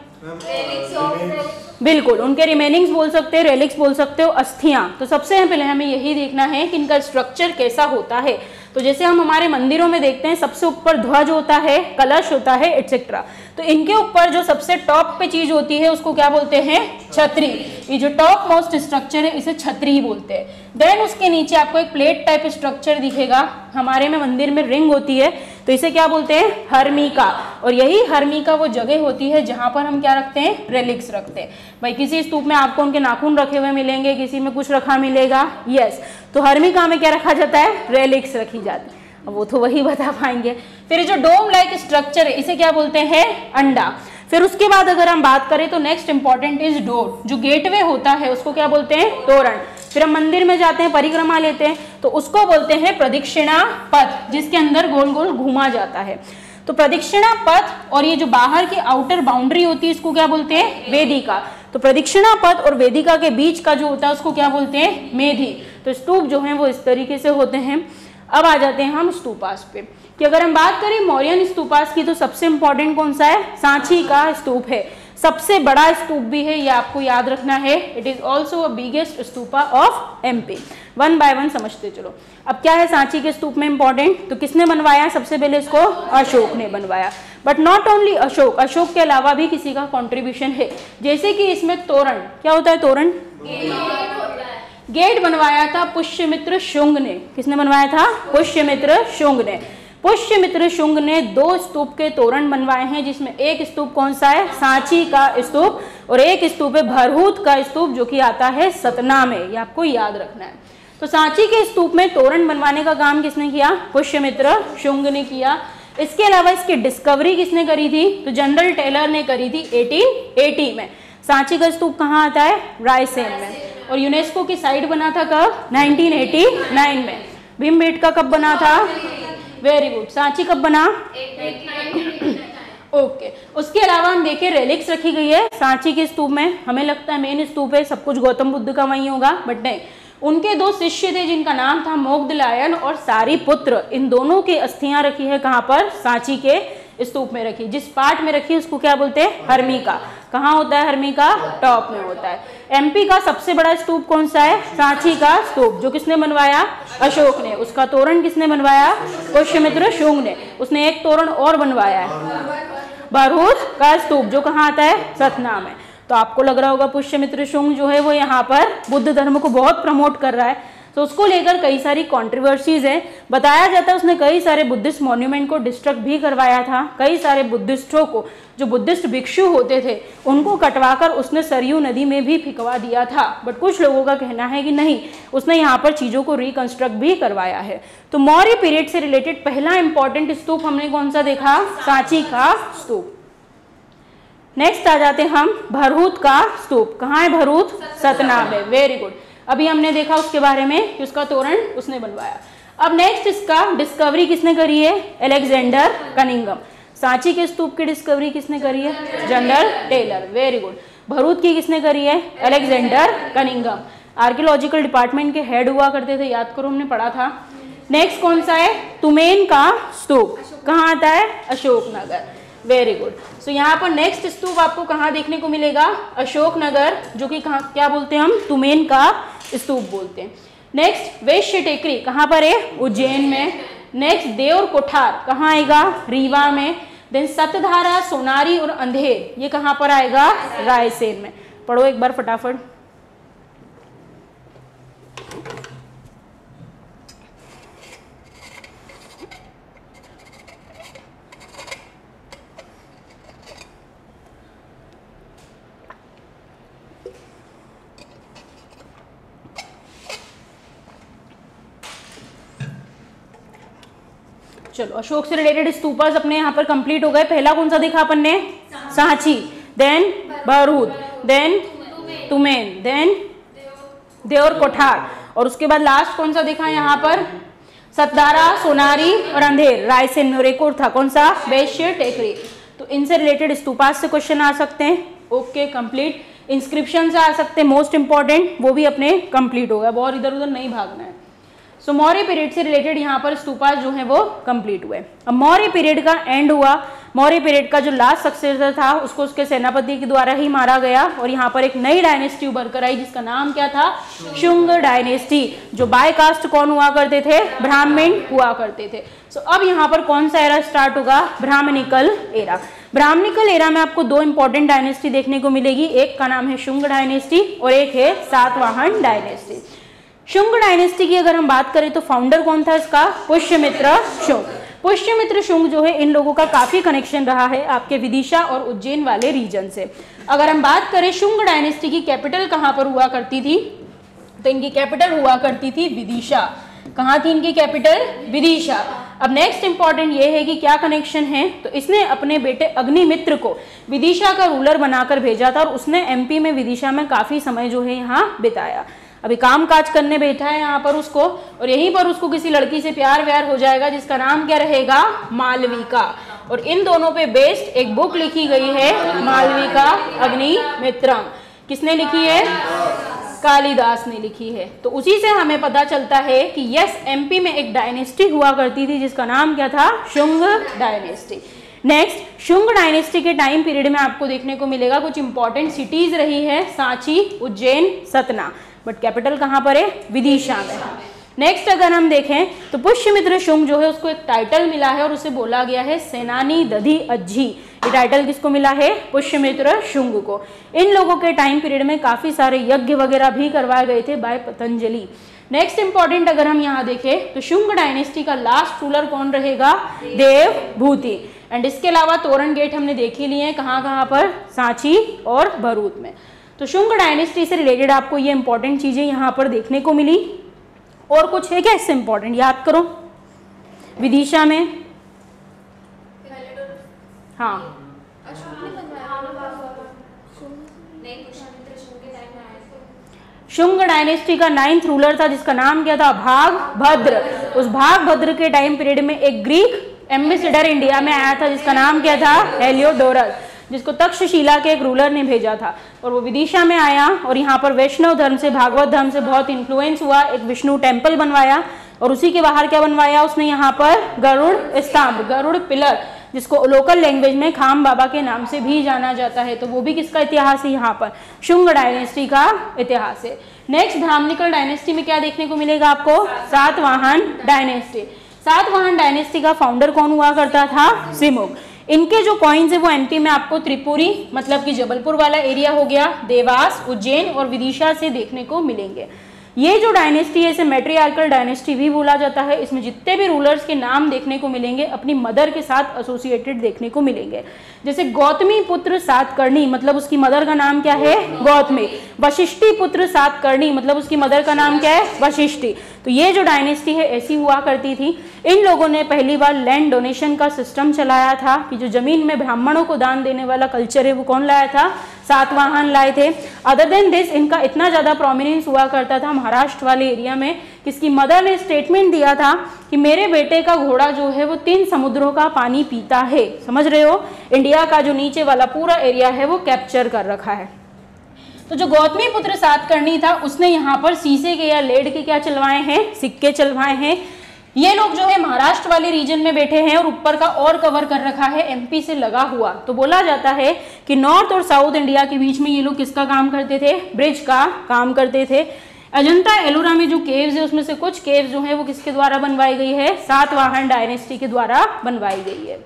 बिल्कुल, उनके रिमेनिंग्स बोल सकते हो, रेलिक्स बोल सकते हो, अस्थियां। तो सबसे पहले हमें यही देखना है कि इनका स्ट्रक्चर कैसा होता है। तो जैसे हम हमारे मंदिरों में देखते हैं सबसे ऊपर ध्वज होता है, कलश होता है, एटसेट्रा। तो इनके ऊपर जो सबसे टॉप पे चीज होती है उसको क्या बोलते हैं? छतरी। ये जो टॉप मोस्ट स्ट्रक्चर है इसे छतरी बोलते हैं। देन उसके नीचे आपको एक प्लेट टाइप स्ट्रक्चर दिखेगा। हमारे में मंदिर में रिंग होती है तो इसे क्या बोलते हैं? हर्मिका। और यही हर्मिका वो जगह होती है जहां पर हम क्या रखते हैं? रेलिक्स रखते हैं। भाई किसी स्तूप में आपको उनके नाखून रखे हुए मिलेंगे, किसी में कुछ रखा मिलेगा। यस, तो हर्मिका में क्या रखा जाता है? रेलिक्स रखी जाती है। अब वो तो वही बता पाएंगे। फिर जो डोम लाइक स्ट्रक्चर है इसे क्या बोलते हैं? अंडा। फिर उसके बाद अगर हम बात करें तो नेक्स्ट इंपॉर्टेंट इज डोर। जो गेटवे होता है उसको क्या बोलते हैं? तोरण। फिर हम मंदिर में जाते हैं, परिक्रमा लेते हैं तो उसको बोलते हैं प्रदक्षिणा पथ, जिसके अंदर गोल गोल घूमा जाता है। तो प्रदक्षिणा पथ और ये जो बाहर की आउटर बाउंड्री होती है इसको क्या बोलते हैं? वेदिका। तो प्रदक्षिणा पथ और वेदिका के बीच का जो होता है उसको क्या बोलते हैं? मेधी। तो स्तूप जो है वो इस तरीके से होते हैं। अब आ जाते हैं हम स्तूपास पे कि अगर हम बात करें मौर्यन स्तूपास की तो सबसे इंपॉर्टेंट कौन सा है? सांची का स्तूप है। सबसे बड़ा स्तूप भी है, ये आपको याद रखना है। It is also a biggest stupa of MP. 1 by 1 समझते चलो। अब क्या है सांची के स्तूप में इंपॉर्टेंट? तो किसने बनवाया? सबसे पहले इसको अशोक ने बनवाया। But not only Ashok, Ashok के अलावा भी किसी का कॉन्ट्रीब्यूशन है। जैसे कि इसमें तोरण, क्या होता है तोरण? गेट बनवाया था पुष्यमित्र शुंग ने। किसने बनवाया था? पुष्यमित्र शुंग ने। पुष्यमित्र शुंग ने 2 स्तूप के तोरण बनवाए हैं जिसमें एक स्तूप कौन सा है? सांची का स्तूप और एक स्तूप है भरहूत का स्तूप जो कि आता है सतना में। ये आपको याद रखना है। तो सांची के स्तूप में तोरण बनवाने का काम किसने किया? पुष्यमित्र शुंग ने किया। इसके अलावा इसकी डिस्कवरी किसने करी थी? तो जनरल टेलर ने करी थी 1880 में। सांची का स्तूप कहाँ आता है? रायसेन में। और यूनेस्को की साइट बना था कब? 1989 में। भीमबेटका कब बना था? Very good. सांची कब बना? ओके। उसके अलावा हम देखें रेलिक्स रखी गई है सांची के स्तूप में। हमें लगता है मेन स्तूप है, सब कुछ गौतम बुद्ध का वहीं होगा, बट नहीं। उनके दो शिष्य थे जिनका नाम था मोग्दलायन और सारीपुत्र। इन दोनों की अस्थियां रखी है कहाँ पर? सांची के स्तूप में रखी। जिस पार्ट में रखी उसको क्या बोलते हैं? हर्मिका। कहाँ होता है हर्मिका? टॉप में होता है। एमपी का सबसे बड़ा स्तूप कौन सा है? सांची का स्तूप। जो किसने बनवाया? अशोक ने। उसका तोरण किसने बनवाया? पुष्यमित्र शुंग ने। उसने एक तोरण और बनवाया है, भरहुत का स्तूप, जो कहाँ आता है? सतना में। तो आपको लग रहा होगा पुष्यमित्र शुंग जो है वो यहाँ पर बुद्ध धर्म को बहुत प्रमोट कर रहा है, तो उसको लेकर कई सारी कंट्रोवर्सीज हैं। बताया जाता है उसने कई सारे बुद्धिस्ट मॉन्यूमेंट को डिस्ट्रक्ट भी करवाया था। कई सारे बुद्धिस्टों को, जो बुद्धिस्ट भिक्षु होते थे, उनको कटवाकर उसने सरयू नदी में भी फिकवा दिया था। बट कुछ लोगों का कहना है कि नहीं, उसने यहाँ पर चीज़ों को रिकंस्ट्रक्ट भी करवाया है। तो मौर्य पीरियड से रिलेटेड पहला इंपॉर्टेंट स्तूप हमने कौन सा देखा? सांची का स्तूप। नेक्स्ट आ जाते हम भरहुत का स्तूप। कहाँ है भरहुत? सतना में। Very good. अभी हमने देखा उसके बारे में कि उसका तोरण उसने बनवाया। अब नेक्स्ट इसका डिस्कवरी किसने करी है? Alexander Cunningham. सांची के स्तूप की डिस्कवरी किसने करी है? General Taylor. Very good. Bharhut की किसने करी है? Alexander Cunningham. आर्कियोलॉजिकल डिपार्टमेंट के हेड हुआ करते थे, याद करो हमने पढ़ा था। नेक्स्ट कौन सा है? तुमेन का स्तूप। कहाँ आता है? अशोकनगर। Very good. सो यहाँ पर नेक्स्ट स्तूप आपको कहाँ देखने को मिलेगा? अशोकनगर, जो कि कहाँ क्या बोलते हैं हम? तुमेन का स्तूप बोलते हैं। नेक्स्ट वैश्य टेकरी कहाँ पर है? उज्जैन में। नेक्स्ट देवर कोठार कहाँ आएगा? रीवा में। देन सतधारा, सोनारी और अंधेर, ये कहाँ पर आएगा? रायसेन में। पढ़ो एक बार फटाफट। चलो, अशोक से रिलेटेड स्तूपास अपने यहाँ पर कंप्लीट हो गए। पहला कौन सा देखा अपन ने? Sanchi, then Bharhut, then Tumain, then Deor Kothar, और उसके बाद लास्ट कौन सा देखा यहाँ पर? सतधारा, सोनारी और अंधेर, रायसेन में। और एक और था कौन सा? वैश्य टेकरी। तो इनसे रिलेटेड स्तूपास से क्वेश्चन आ सकते हैं। Okay, complete. इंस्क्रिप्शन से आ सकते हैं, मोस्ट इंपॉर्टेंट, वो भी अपने कंप्लीट हो गया। बहुत इधर उधर नहीं भागना है। सो मौर्य पीरियड से रिलेटेड यहाँ पर स्तूपास जो है वो कंप्लीट हुए। अब मौर्य पीरियड का एंड हुआ। मौर्य पीरियड का जो लास्ट सक्सेसर था उसको उसके सेनापति के द्वारा ही मारा गया, और यहाँ पर एक नई डायनेस्टी उभर कर आई जिसका नाम क्या था? शुंग डायनेस्टी। जो बाय कास्ट कौन हुआ करते थे? ब्राह्मण हुआ करते थे। सो अब यहाँ पर कौन सा एरा स्टार्ट होगा? Brahmanical era. ब्राह्मणिकल एरा में आपको दो इंपॉर्टेंट डायनेस्टी देखने को मिलेगी। एक का नाम है शुंग डायनेस्टी और एक है सातवाहन डायनेस्टी। शुंग डायनेस्टी की अगर हम बात करें तो फाउंडर कौन था इसका? पुष्यमित्र शुंग। पुष्यमित्र शुंग जो है, इन लोगों का काफी कनेक्शन रहा है आपके विदिशा और उज्जैन वाले रीजन से। अगर हम बात करें शुंग डायनेस्टी की कैपिटल कहाँ पर हुआ करती थी, तो इनकी कैपिटल हुआ करती थी विदिशा। कहाँ थी इनकी कैपिटल? विदिशा। अब नेक्स्ट इंपॉर्टेंट ये है कि क्या कनेक्शन है, तो इसने अपने बेटे अग्निमित्र को विदिशा का रूलर बनाकर भेजा था, और उसने एमपी में विदिशा में काफी समय जो है यहाँ बिताया। अभी काम काज करने बैठा है यहाँ पर उसको, और यहीं पर उसको किसी लड़की से प्यार व्यार हो जाएगा जिसका नाम क्या रहेगा? मालविका। और इन दोनों पे बेस्ड एक बुक लिखी गई है, मालविका अग्निमित्रम। किसने लिखी है? कालिदास ने लिखी है। तो उसी से हमें पता चलता है कि यस, एमपी में एक डायनेस्टी हुआ करती थी जिसका नाम क्या था? Shunga dynasty. Next, Shunga dynasty के टाइम पीरियड में आपको देखने को मिलेगा कुछ इंपॉर्टेंट सिटीज रही है, सांची, उज्जैन, सतना, बट कैपिटल कहाँ पर है? विदिशा में। नेक्स्ट अगर हम देखें तो पुष्यमित्र शुंग जो है उसको एक टाइटल मिला है और उसे बोला गया है सेनानी दधि अज्झी। ये टाइटल किसको मिला है? पुष्यमित्र शुंग को। इन लोगों के टाइम पीरियड में काफी सारे यज्ञ वगैरह भी करवाए गए थे बाय पतंजलि। नेक्स्ट इंपॉर्टेंट अगर हम यहाँ देखें तो शुंग डायनेस्टी का लास्ट रूलर कौन रहेगा? देवभूति। एंड इसके अलावा तोरण गेट हमने देख ही लिए हैं, कहाँ कहाँ पर? सांची और भरूच में। तो शुंग डायनेस्टी से रिलेटेड आपको ये इंपॉर्टेंट चीजें यहाँ पर देखने को मिली। और कुछ है क्या इससे इंपॉर्टेंट? याद करो। विदिशा में, हाँ, शुंग डायनेस्टी का 9th रूलर था जिसका नाम क्या था? भागभद्र। उस भागभद्र के टाइम पीरियड में एक ग्रीक एम्बेसडर इंडिया में आया था जिसका नाम क्या था? हेलियोडोरस, जिसको तक्षशिला के एक रूलर ने भेजा था और वो विदिशा में आया और यहाँ पर वैष्णव धर्म से, भागवत धर्म से बहुत इन्फ्लुएंस हुआ, एक विष्णु टेम्पल बनवाया और उसी के बाहर क्या बनवाया उसने? यहाँ पर गरुड़ स्तंभ, गरुड़ पिलर, जिसको लोकल लैंग्वेज में खाम बाबा के नाम से भी जाना जाता है। तो वो भी किसका इतिहास है? यहाँ पर शुंग डायनेस्टी का इतिहास है। नेक्स्ट ब्राह्मणिकल डायनेस्टी में क्या देखने को मिलेगा आपको? सातवाहन डायनेस्टी। सातवाहन डायनेस्टी का फाउंडर कौन हुआ करता था? सिमुग। इनके जो कॉइन्स है वो एमपी में आपको त्रिपुरी मतलब कि जबलपुर वाला एरिया हो गया, देवास, उज्जैन और विदिशा से देखने को मिलेंगे। ये जो डायनेस्टी है इसे मैट्रियार्कल डायनेस्टी भी बोला जाता है। इसमें जितने भी रूलर्स के नाम देखने को मिलेंगे अपनी मदर के साथ एसोसिएटेड देखने को मिलेंगे। जैसे गौतमी पुत्र सातकर्णी मतलब उसकी मदर का नाम क्या है? गौतमी। वशिष्ठी पुत्र सातकर्णी मतलब उसकी मदर का नाम क्या है? वशिष्ठी। तो ये जो डायनेस्टी है ऐसी हुआ करती थी। इन लोगों ने पहली बार लैंड डोनेशन का सिस्टम चलाया था कि जो जमीन में ब्राह्मणों को दान देने वाला कल्चर है वो कौन लाया था? सातवाहन लाए थे। अदर देन दिस इनका इतना ज़्यादा प्रोमिनेंस हुआ करता था महाराष्ट्र वाले एरिया में, किसकी मदर ने स्टेटमेंट दिया था कि मेरे बेटे का घोड़ा जो है वो 3 समुद्रों का पानी पीता है। समझ रहे हो? इंडिया का जो नीचे वाला पूरा एरिया है वो कैप्चर कर रखा है। तो जो गौतमी पुत्र सातकर्णी था उसने यहाँ पर शीशे के या लेड के क्या चलवाए हैं? सिक्के चलवाए हैं। ये लोग जो है महाराष्ट्र वाले रीजन में बैठे हैं और ऊपर का और कवर कर रखा है एमपी से लगा हुआ। तो बोला जाता है कि नॉर्थ और साउथ इंडिया के बीच में ये लोग किसका काम करते थे? ब्रिज का काम करते थे। अजंता एलोरा में जो केव्स है उसमें से कुछ केव्स जो है वो किसके द्वारा बनवाई गई है? सातवाहन डायनेस्टी के द्वारा बनवाई गई है।